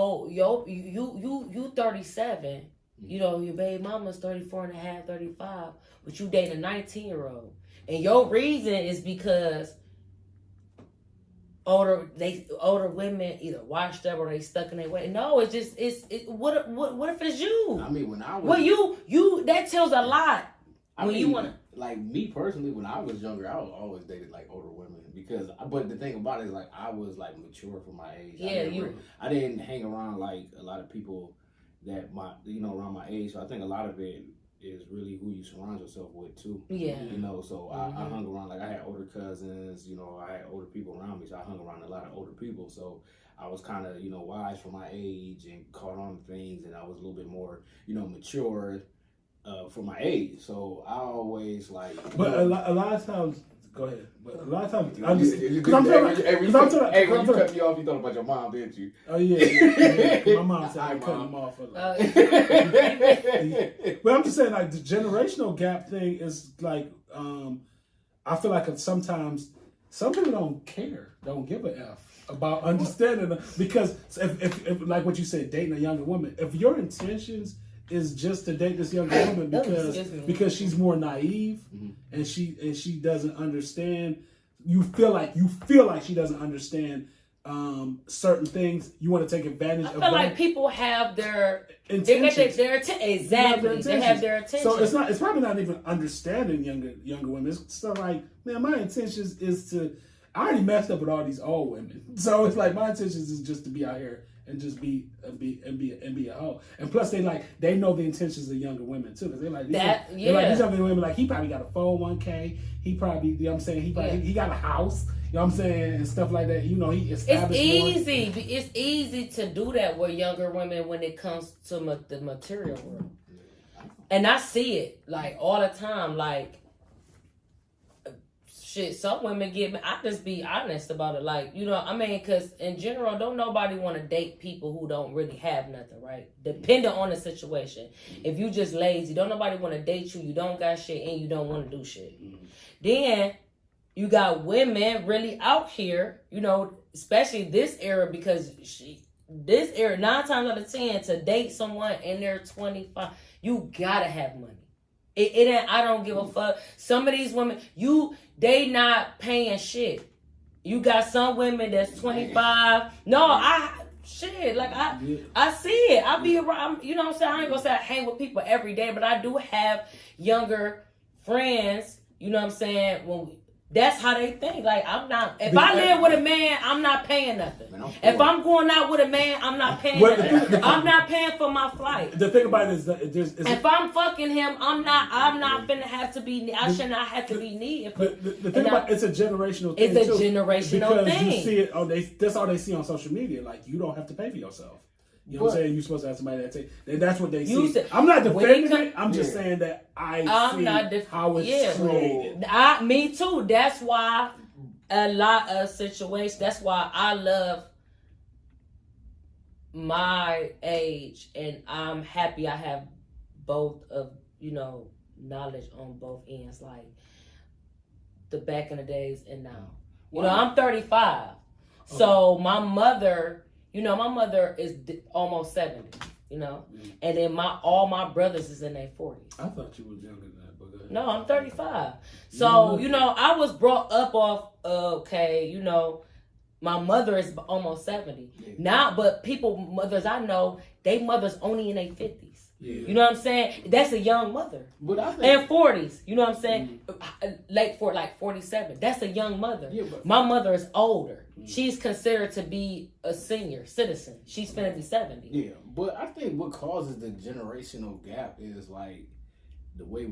37. You know, your baby mama's 34 and a half, 35, but you dating a 19-year-old. And your reason is because older women either washed up or they stuck in their way. No, what if it's you? I mean, when I was... Well, that tells a lot. Like, me personally, when I was younger, I was always dated like older women, but the thing about it is, like, I was like mature for my age. Yeah, I didn't hang around like a lot of people that around my age. So I think a lot of it is really who you surround yourself with too. Yeah. You know, so I hung around, like, I had older cousins, you know, I had older people around me, so I hung around a lot of older people. So I was kind of, you know, wise for my age and caught on to things, and I was a little bit more, you know, mature for my age. So I always like... But a lot of times... Go ahead. But a lot of times, when you cut me off, you thought about your mom, didn't you? Oh yeah. My mom said I cut him off. But I'm just saying, like, the generational gap thing is like, I feel like sometimes some people don't give a F about understanding them, because if like what you said, dating a younger woman, if your intentions is just to date this younger woman because she's more naive, and she doesn't understand. You feel like she doesn't understand certain things. You want to take advantage of. I feel like people have their intentions. Exactly. They have their attention. So it's probably not even understanding younger women. It's stuff like, man, my intentions is to. I already messed up with all these old women, so it's like my intentions is just to be out here and just be a hoe. And plus, they know the intentions of younger women too, because they're like these younger women, like, he probably got a 401k. He probably, you know what I'm saying, he got a house. You know what I'm saying, and stuff like that. You know, he established. It's easy to do that with younger women when it comes to the material world, and I see it like all the time. Like, shit, some women get me. I just be honest about it. Like, you know, I mean, because in general, don't nobody want to date people who don't really have nothing, right? Depending on the situation. If you just lazy, don't nobody want to date you. You don't got shit and you don't want to do shit. Then you got women really out here, you know, especially this era, because this era, 9 times out of 10, to date someone in their 25, you gotta have money. It ain't, I don't give a fuck. Some of these women, they not paying shit. You got some women that's 25. No, I see it. I be around, you know what I'm saying? I ain't gonna say I hang with people every day, but I do have younger friends, you know what I'm saying? That's how they think. Like, I'm not, if I live with a man, I'm not paying nothing. If I'm going out with a man, I'm not paying nothing. I'm not paying for my flight. The thing about it is if I'm fucking him, I'm not finna have to be, I should not have to be needed. The thing about it's a generational thing. It's a generational thing. Because you see it, that's all they see on social media. Like, you don't have to pay for yourself. You know what I'm saying? You're supposed to have somebody that take. That's what they see. I'm not defending it. I'm just saying that I see how it's created. Me too. That's why a lot of situations. That's why I love my age, and I'm happy I have both of, you know, knowledge on both ends, like the back in the days and now. You know, I'm 35, so my mother. You know, my mother is almost 70, you know, and then all my brothers is in their 40s. I thought you was younger than that, but no, I'm 35. So, you know, I was brought up off, you know, my mother is almost 70 now, but mothers I know, they mothers only in their 50s. Yeah. You know what I'm saying? That's a young mother. But I think, and 40s. You know what I'm saying? Late for like 47. That's a young mother. Yeah, my mother is older. She's considered to be a senior citizen. She's finna be 70. Yeah, but I think what causes the generational gap is like the way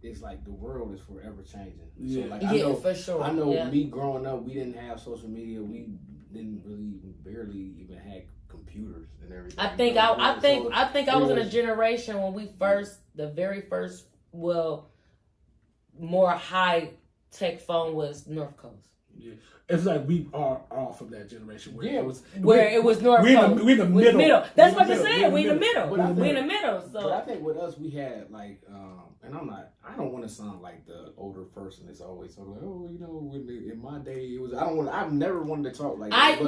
it's like the world is forever changing. Yeah, so like, I know, for sure. I know me growing up, we didn't have social media. We didn't barely even had computers and everything. I think I was in a generation when the very first, more high tech phone was North Coast. Yeah. It's like we are all from that generation where it was North Coast. We in the middle. That's what you're saying. We in the middle. We in the middle. So, but I think with us, we had like, and I don't want to sound like the older person that's always talking like, oh, you know, in my day it was. I've never wanted to talk like that.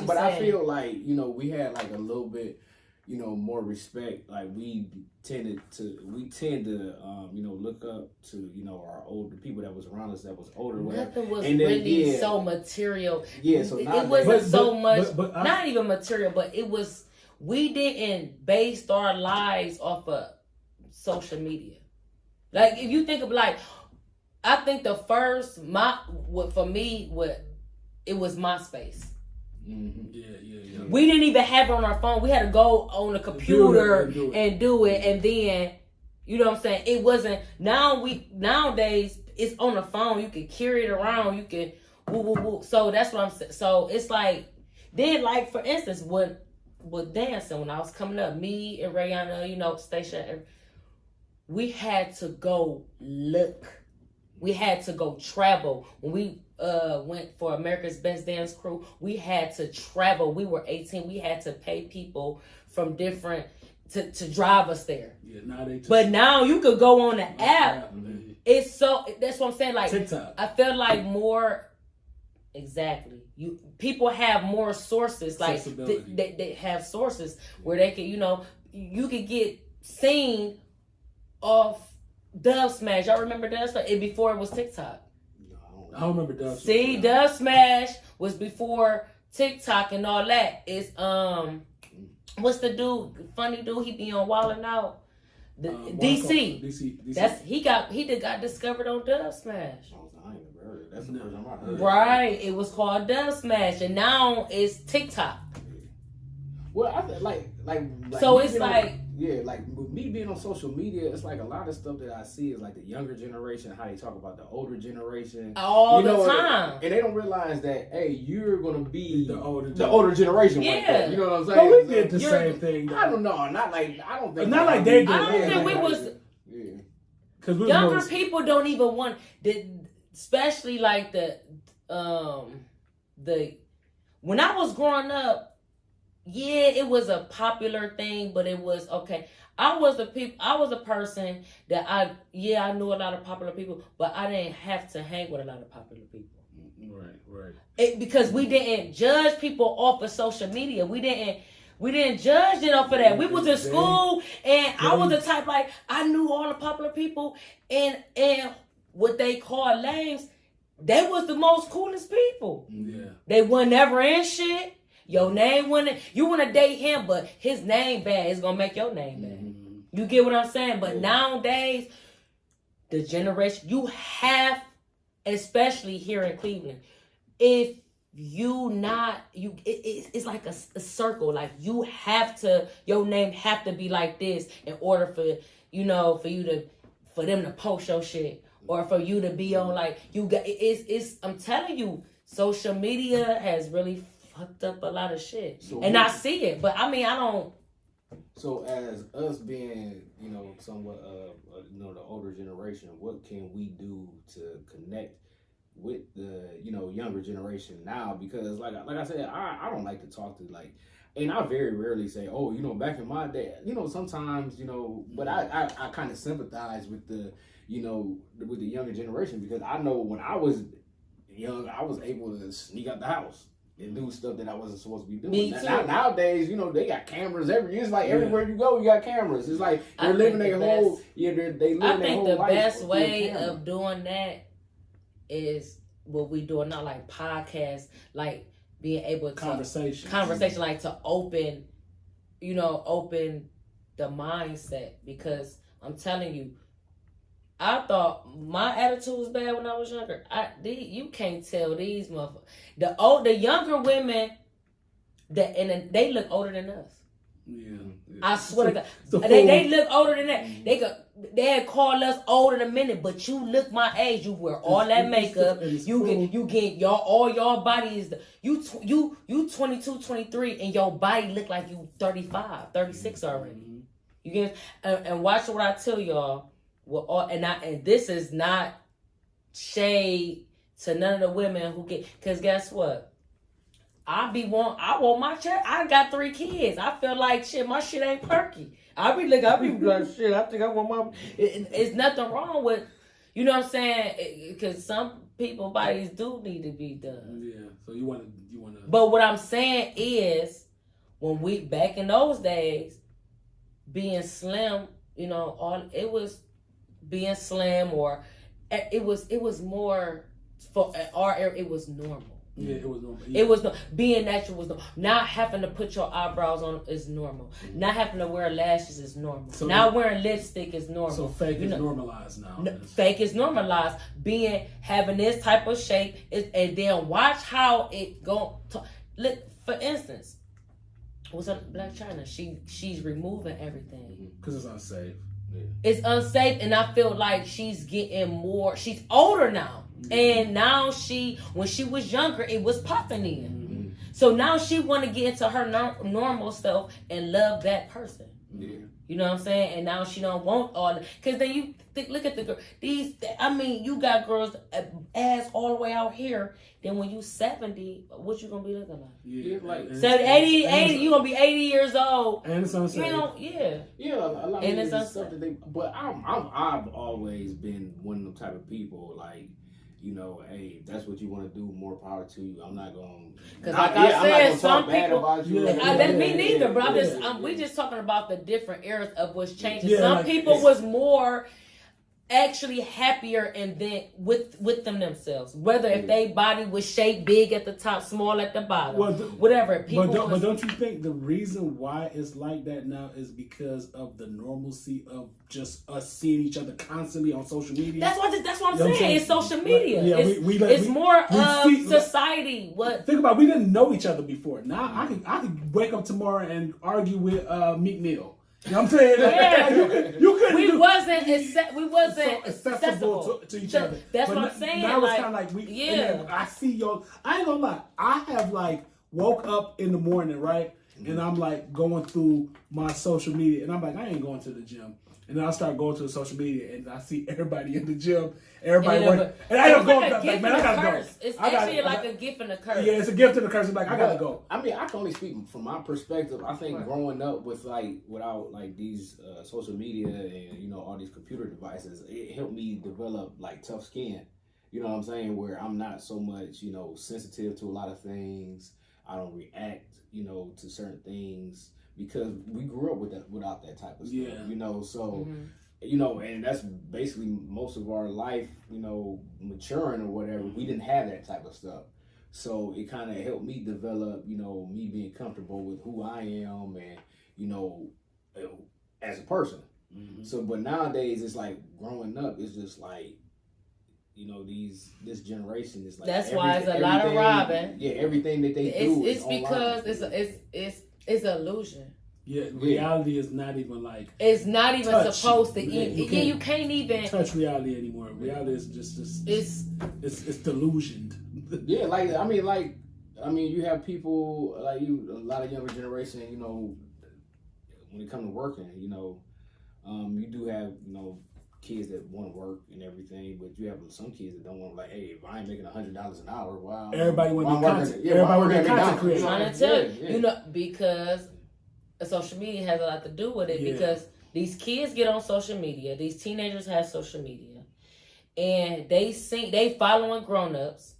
But I feel like, you know, we had like a little bit, you know, more respect. Like we tend to you know, look up to, you know, our older people that was around us that was older. Nothing was really so material. Yeah, so it wasn't so much, not even material, but it was. We didn't base our lives off of social media. Like, if you think of, like, I think the first for me it was MySpace. Mm-hmm. Yeah. We didn't even have it on our phone. We had to go on the computer and do it, and then, you know what I'm saying? It wasn't. Nowadays it's on the phone. You can carry it around. You can woo. So that's what I'm saying. So it's like, then, like, for instance, with dancing, when I was coming up, me and Rihanna, you know, Stacia, we had to go look. We had to go travel. When we went for America's Best Dance Crew, we had to travel. We were 18. We had to pay people from different to drive us there. Yeah, but now you could go on the app. It's so, that's what I'm saying. Like TikTok. I felt like more. Exactly. People have more sources. Like they have sources where they can, you know, you could get seen off Dub Smash. Y'all remember Dub Smash? Before it was TikTok. No, I don't remember Dub Smash. See, Dub Smash was before TikTok and all that. It's what's the dude? Funny dude. He be on Wildin' Out. DC. That's he got discovered on Dub Smash. That's the first time I heard. Right, it was called Dub Smash, and now it's TikTok. Well, I feel like so it's like like me being on social media, it's like a lot of stuff that I see is like the younger generation, how they talk about the older generation all the time, and they don't realize that you're gonna be the older generation. Yeah, like that. You know what I'm saying? But we did the same thing. I don't know. Not like they did. I don't think we was. younger people don't even want especially like the when I was growing up, yeah, it was a popular thing, but it was okay. I was a person that I knew a lot of popular people, but I didn't have to hang with a lot of popular people. Right. Because we didn't judge people off of social media. We didn't judge it off of that. We was in school, and I was the type like I knew all the popular people, and what they call lames. They was the most coolest people. Yeah. They weren't never in shit. Your name wouldn't. You want to date him, but his name bad. It's gonna make your name bad. Mm-hmm. You get what I'm saying? But nowadays, the generation you have, especially here in Cleveland, if you not you, it's like a circle. Like you have to, your name have to be like this in order for for them to post your shit. Or for you to be on like you got it's I'm telling you, social media has really fucked up a lot of shit. And I see it, but I mean I don't. So as us being, somewhat the older generation, what can we do to connect with the, younger generation now? Because like I said, I don't like to talk to and I very rarely say, oh, back in my day, sometimes, but I kind of sympathize with the with the younger generation, because I know when I was young, I was able to sneak out the house and do stuff that I wasn't supposed to be doing. Me too. Nowadays, they got cameras everywhere. It's like everywhere you go, you got cameras. It's like they're living their whole, they live their whole life. I think the best way of doing that is what we doing now, like podcasts, like being able to conversation, like to open the mindset, because I'm telling you, I thought my attitude was bad when I was younger. You can't tell these motherfuckers. The younger women, they look older than us. Yeah. I swear to God, they look older than that. Mm-hmm. They had called us older in a minute, but you look my age. You wear all that makeup. You get all your body is you 22, 23, and your body look like you 35, 36 already. Mm-hmm. You get and watch what I tell y'all. Well, and this is not shade to none of the women who get, because guess what? I want my child. I got 3 kids. I feel like shit. My shit ain't perky. I be like shit. I think I want my. It's nothing wrong with, you know what I'm saying? Because some people bodies do need to be done. Yeah. So you want to. But what I'm saying is, when we back in those days, being slim, it was. Being slim, or it was more for our area. It was normal. Yeah, it was normal. Yeah. It was being natural was normal. Not having to put your eyebrows on is normal. Mm-hmm. Not having to wear lashes is normal. So now wearing lipstick is normal. So fake is normalized now. Fake is normalized. Having this type of shape and then watch how it go. Look, for instance, what's up, Black China? She's removing everything because it's unsafe. Yeah. It's unsafe, and I feel like she's getting more. She's older now, and now when she was younger, it was popping in. Mm-hmm. So now she want to get into her normal self and love that person. Yeah. You know what I'm saying? And now she don't want all that. Because then you look at the girl. You got girls ass all the way out here. Then when you 70, what you gonna be looking like? Yeah, like 80, you gonna be 80 years old. And it's unsafe. Yeah. Yeah, a lot and of it's stuff that but I've always been one of them type of people, like, hey, that's what you want to do, more power to you. I'm not going to. Because I said, some people. That's me neither, but we just talking about the different eras of what's changing. Yeah, some people was more actually happier and then with them themselves. Whether if they body was shaped big at the top, small at the bottom, whatever. But don't you think the reason why it's like that now is because of the normalcy of just us seeing each other constantly on social media? That's what I'm saying. It's social media. It's more of society. Think about it, we didn't know each other before. Now I could wake up tomorrow and argue with Meek Mill. You know what I'm saying? We wasn't accessible to each other. That's what I'm saying. Now it's kind of like I see y'all. I ain't gonna lie. I have woke up in the morning, right? And I'm going through my social media, and I'm like, I ain't going to the gym. And then I start going to the social media, and I see everybody in the gym, everybody working. And I don't go, like, man, I gotta go. It's actually like a gift and a curse. Yeah, it's a gift and a curse. It's like, I gotta go. I mean, I can only speak from my perspective. I think growing up with without these social media and, you know, all these computer devices, it helped me develop like tough skin. You know what I'm saying? Where I'm not so much, you know, sensitive to a lot of things. I don't react, you know, to certain things. Because we grew up without that type of stuff, you know, so, you know, and that's basically most of our life, you know, maturing or whatever, we didn't have that type of stuff. So it kind of helped me develop, you know, me being comfortable with who I am and, you know, as a person. So, but nowadays it's like growing up, it's just like, you know, this generation is like. That's why it's a lot of robbing. Yeah, everything that they do it's because it's an illusion. Yeah, reality is not even like. It's not even touch. supposed to. You can't even touch reality anymore. Reality is just it's delusioned. Yeah, I mean, you have people like you, a lot of younger generation. You know, when it comes to working, you know, you do have, you know, kids that want to work and everything, but you have some kids that don't want to, like, hey, if I ain't making $100 an hour, wow. Everybody want to be content. Everybody want to be content creator. I'm trying to tell you, you know, because social media has a lot to do with it. Because these kids get on social media, these teenagers have social media, and they following grown-ups,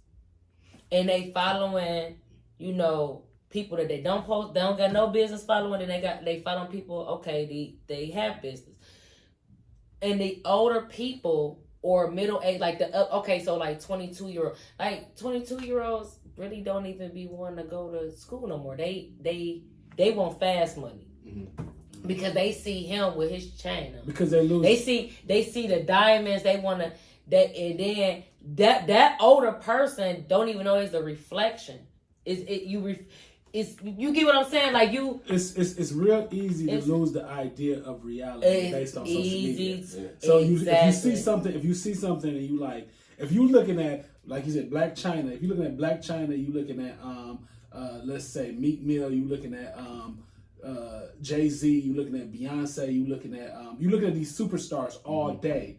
and they following, you know, people that they don't got no business following, and they following people, okay, they have business. And the older people or middle age, like so like 22-year-olds really don't even be wanting to go to school no more. They want fast money because they see him with his chain on. Because they lose. They see the diamonds. They want to and then that older person don't even know it's a reflection. You get what I'm saying? Like it's real easy to lose the idea of reality based on social media. So if you see something and you like, if you looking at, like you said, Black China. If you're looking at Black China, you looking at let's say Meek Mill. You looking at Jay-Z. You looking at Beyonce. You looking at these superstars all day,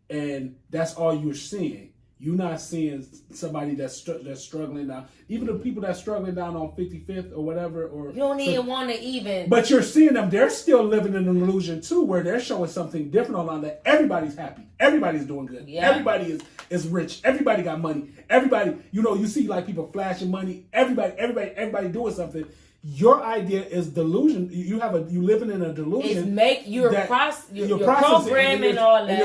and that's all you're seeing. You're not seeing somebody that's struggling down. Even the people that's struggling down on 55th or whatever. Or you don't even want to even. But you're seeing them. They're still living in an illusion too, where they're showing something different online. That everybody's happy. Everybody's doing good. Yeah. Everybody is rich. Everybody got money. Everybody, you know, you see like people flashing money. Everybody doing something. Your idea is delusion. You living in a delusion. You're programming all that. And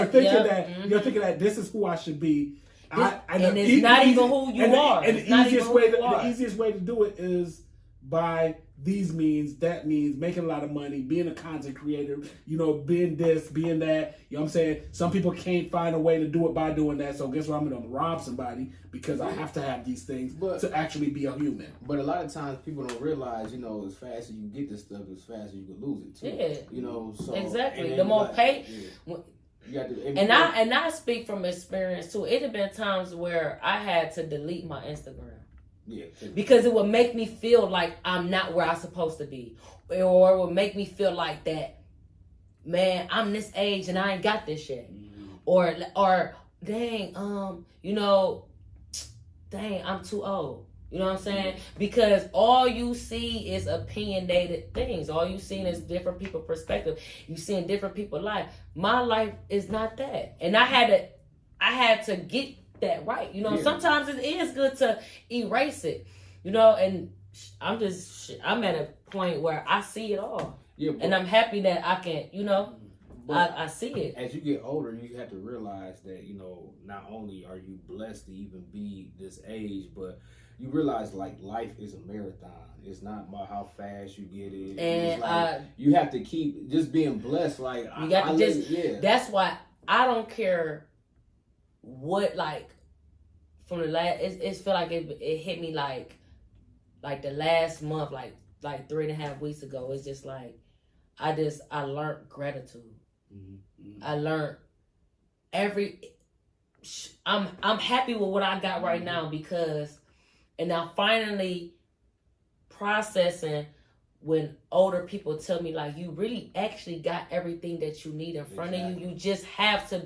you're thinking that this is who I should be. And it's not even who you are. And the easiest way to do it is by these means, that means, making a lot of money, being a content creator, you know, being this, being that. You know what I'm saying? Some people can't find a way to do it by doing that. So guess what? I'm going to rob somebody because I have to have these things to actually be a human. But a lot of times people don't realize, you know, as fast as you get this stuff, as fast as you can lose it too. Yeah. You know, so exactly. The more pay. Yeah. And I speak from experience too. It had been times where I had to delete my Instagram. Yeah. Because it would make me feel like I'm not where I'm supposed to be. Or it would make me feel like that, man, I'm this age and I ain't got this yet. Or dang, you know, dang, I'm too old. You know what I'm saying? Because all you see is opinionated things. All you see is different people's perspective. You seeing different people's life. My life is not that. And I had to get that right. You know, sometimes it is good to erase it. You know, and I'm at a point where I see it all. Yeah, and I'm happy that I can, you know, I see it. As you get older, you have to realize that, you know, not only are you blessed to even be this age, but you realize like life is a marathon. It's not about how fast you get it. And like, you have to keep just being blessed. Like you got to That's why I don't care what, like, from the last. It feel like it hit me like the last month, like 3.5 weeks ago. It's just like I learned gratitude. Mm-hmm. I learned I'm happy with what I got right now because. And I'm finally processing when older people tell me like, you really actually got everything that you need in front of you. You just have to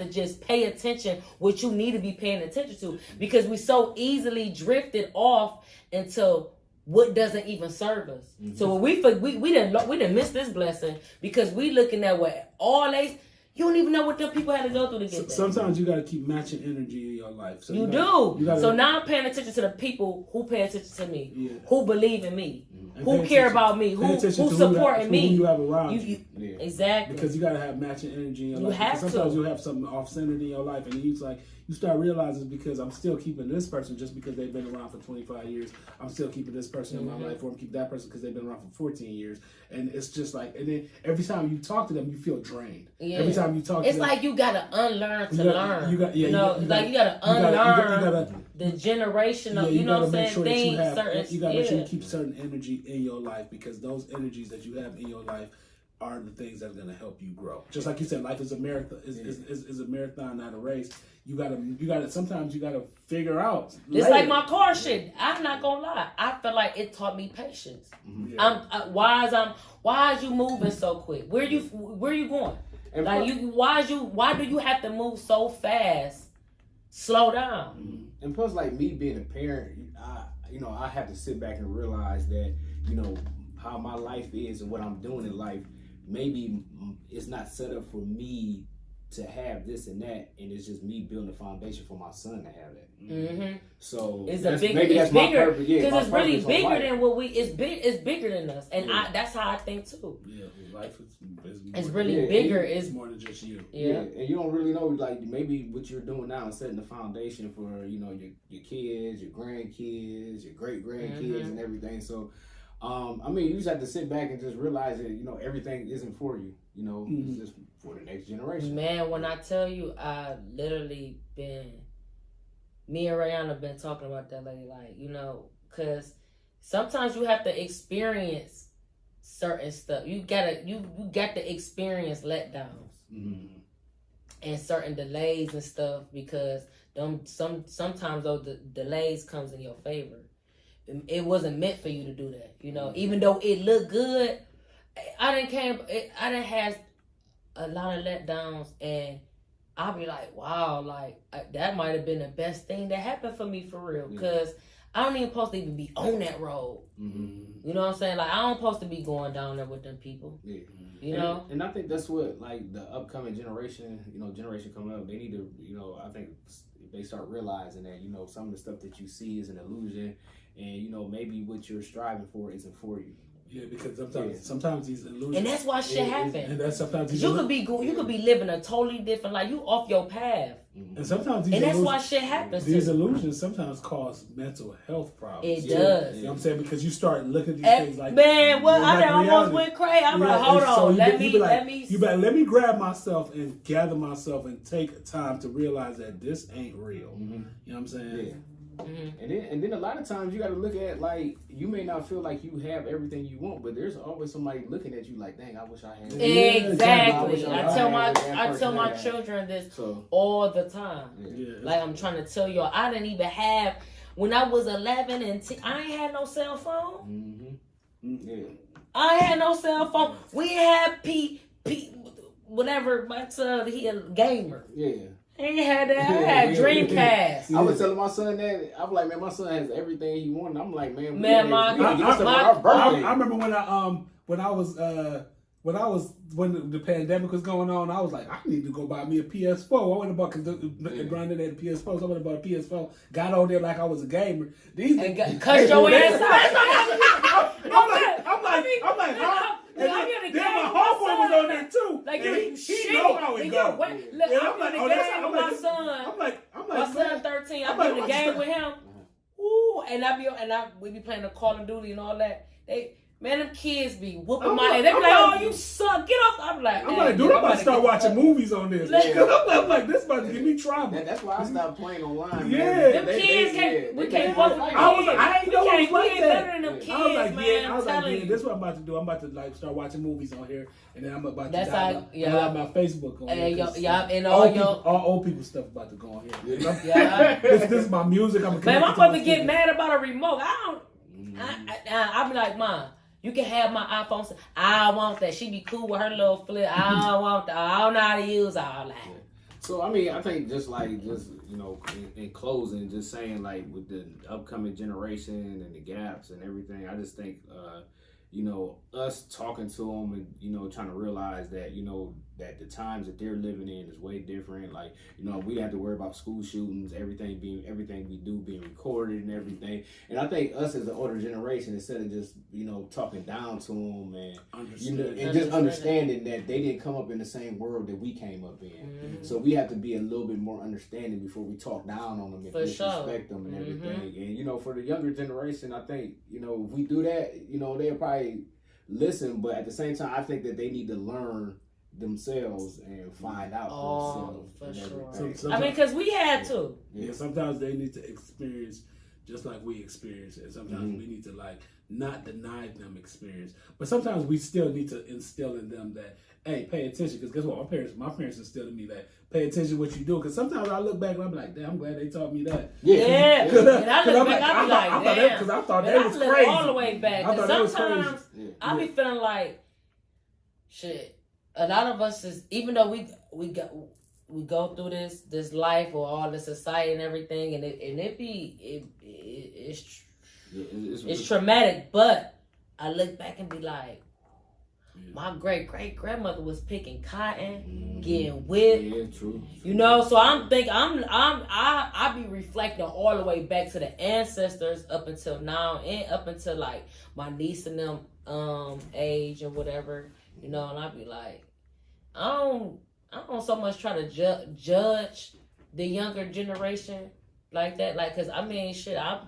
just pay attention what you need to be paying attention to, because we so easily drifted off into what doesn't even serve us. So when we didn't miss this blessing because we looking at what all they. You don't even know what them people had to go through to get there. Sometimes you got to keep matching energy in your life. So you do. So now I'm paying attention to the people who pay attention to me, who believe in me, who care about me, who supporting me. Who you have around you. Exactly. Because you got to have matching energy in your life. Sometimes you have something off-centered in your life, and you start realizing, because I'm still keeping this person just because they've been around for 25 years. I'm still keeping this person in my life, or I'm keeping that person because they've been around for 14 years. And it's just like, and then every time you talk to them, you feel drained. Yeah. Every time you talk to them. It's like you got to unlearn to learn. You got to unlearn the generational, you know what I'm saying, things. You got to make sure you keep certain energy in your life, because those energies that you have in your life are the things that are going to help you grow. Just like you said, life is a marathon. Is a marathon, not a race. You gotta. Sometimes you gotta figure out. It's like my car shit. I'm not gonna lie. I feel like it taught me patience. Yeah. Why is you moving so quick? Where you going? And why do you have to move so fast? Slow down. And plus, like me being a parent, I have to sit back and realize that, how my life is and what I'm doing in life. Maybe it's not set up for me to have this and that, and it's just me building a foundation for my son to have that. So it's bigger because it's really bigger than what we. It's bigger than us, and that's how I think too. Yeah, life is really bigger. It's more than just you. Yeah, and you don't really know, like, maybe what you're doing now is setting the foundation for your kids, your grandkids, your great grandkids, and everything. So. You just have to sit back and just realize that, everything isn't for you, it's just for the next generation. Man, when I tell you, I literally me and Rihanna been talking about that lately, because sometimes you have to experience certain stuff. You got to experience letdowns and certain delays and stuff, because sometimes those delays comes in your favor. It wasn't meant for you to do that, Even though it looked good, I didn't have a lot of letdowns, and I'll be like, wow, that might have been the best thing that happened for me, for real, because I don't even supposed to even be on that road. You know what I'm saying? Like, I don't supposed to be going down there with them people. Yeah. And I think that's what, like, the upcoming generation coming up, they need to, I think if they start realizing that, some of the stuff that you see is an illusion. And maybe what you're striving for isn't for you. Yeah, because sometimes these illusions, and that's why shit happen. And that's sometimes you could be living a totally different life. You off your path. And sometimes that's why shit happens. These illusions sometimes cause mental health problems. It does. You know what I'm saying? Because you start looking at these things like, man, I almost went crazy. I'm like, hold on, so let me grab myself and gather myself and take time to realize that this ain't real. You know what I'm saying? Yeah. And then a lot of times you got to look at, like, you may not feel like you have everything you want, but there's always somebody looking at you like, dang, I wish I had. Exactly. I tell my children this all the time. Like, I'm trying to tell y'all, I didn't even have, when I was 11 and I ain't had no cell phone. I ain't had no cell phone. We had whatever. My son, he a gamer. Yeah. I ain't had that. I had Dreamcast. I was telling my son that. I was like, man, my son has everything he wanted. I'm like, man, I remember when the pandemic was going on, I was like, I need to go buy me a PS4. I went and bought grinding at the PS4. So I went and bought a PS4. Got on there like I was a gamer. Cut your ass out. I'm like, huh? Then my homeboy was on there too. Like, he know how it goes. My son 13. I be in the game with him. Ooh, we be playing the Call of Duty and all that. Them kids be whooping my head. They be like, oh, you suck. Get off. I'm like, dude, I'm about to start watching movies on this. Because I'm like, this about to give me trouble. That's why I stopped playing online. Yeah. Them kids can't. We can't fuck with them kids. I ain't know it was like that. Better than them kids, man. I was like, this is what I'm about to do. I'm about to start watching movies on here, and then I'm about to have my Facebook on here. And all old people stuff about to go on here. This is my music. Man, my brother get mad about a remote. I'll be like, Mom, You can have my iPhone. I want that. She be cool with her little flip. I don't want that. I don't know how to use all that. So, I mean, I think just in closing, just saying, like, with the upcoming generation and the gaps and everything, I just think, us talking to them and, trying to realize that, that the times that they're living in is way different. Like, we have to worry about school shootings, everything we do being recorded and everything. And I think us as the older generation, instead of just, talking down to them and, just understanding that they didn't come up in the same world that we came up in. Mm-hmm. So we have to be a little bit more understanding before we talk down on them and disrespect them and everything. And, for the younger generation, I think, if we do that, they'll probably listen, but at the same time, I think that they need to learn themselves and find out for themselves. For sure. Because we had to. Yeah, sometimes they need to experience just like we experience it. Sometimes we need to not deny them experience, but sometimes we still need to instill in them that, hey, pay attention. Because guess what? My parents instilled in me that pay attention to what you do. Because sometimes I look back and I'm like, damn, I'm glad they taught me that. Yeah. And I look back, I be like, damn. Because I thought that was crazy. All the way back. Because sometimes I be feeling like, shit. A lot of us is, even though we go through this life or all the society and everything, and it's traumatic. But I look back and be like, my great grandmother was picking cotton, getting whipped. Yeah, true. So I'm thinking I be reflecting all the way back to the ancestors up until now and up until like my niece and them age or whatever. And I be like, I don't so much try to judge the younger generation like that. Like, cause I mean, shit, I'm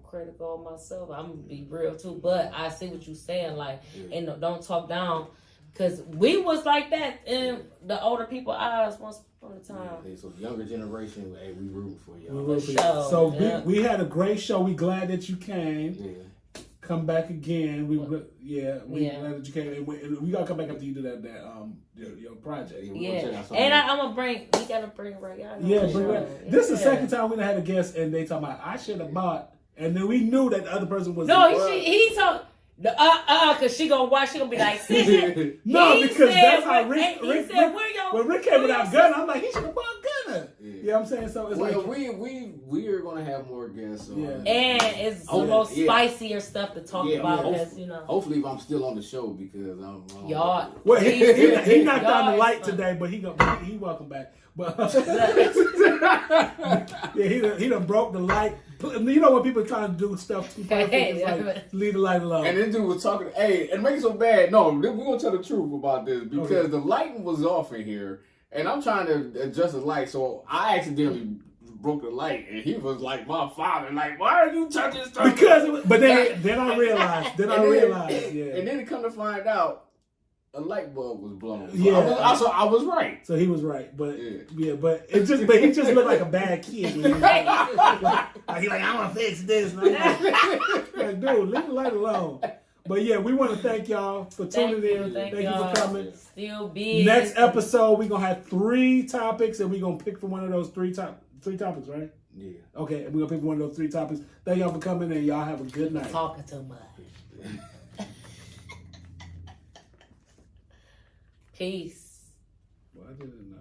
critical of myself. I'm gonna be real too, but I see what you're saying. Like, and don't talk down, cause we was like that in the older people's eyes once upon a time. Yeah, so the younger generation, hey, we rooting for you. So we had a great show. We glad that you came. Yeah. Come back again. We glad that you came. And we gotta come back after you do that your project. Yeah, and I'm gonna bring. We gotta bring Ray out. Yeah, this is the second time we done had a guest, and they talking about I should have bought, and then we knew that the other person was. No, he told. Cause she gonna watch. She gonna be like, no, because that's how Rick. He said, when Rick came without Gunner, I'm like, he should have bought Gunner. Yeah. You know what I'm saying? So it's we are gonna have more guests. So and it's the most spicier stuff to talk about. Because hopefully, if I'm still on the show because I'm y'all. Well, he knocked down the light today, but he welcome back. But he done broke the light. You know when people are trying to do stuff too perfect, it's like leave the light alone. And this dude was talking, and make it so bad. No, we're gonna tell the truth about this because the lighting was off in here, and I'm trying to adjust the light, so I accidentally broke the light, and he was like, "My father, like, why are you touching stuff?" Because, then I realized, and then to come to find out. A light bulb was blown. So I was right. So he was right, but but he just looked like a bad kid. When he like I want to fix this. And I'm like, dude, leave the light alone. But yeah, we want to thank y'all for tuning in. Thank you for coming. Still big. Next episode, we're gonna have 3 topics, and we're gonna pick from one of those three topics, right? Yeah. Okay, we're gonna pick one of those 3 topics. Thank y'all for coming, and y'all have a good night. Talking too much. Peace. Well, I didn't know.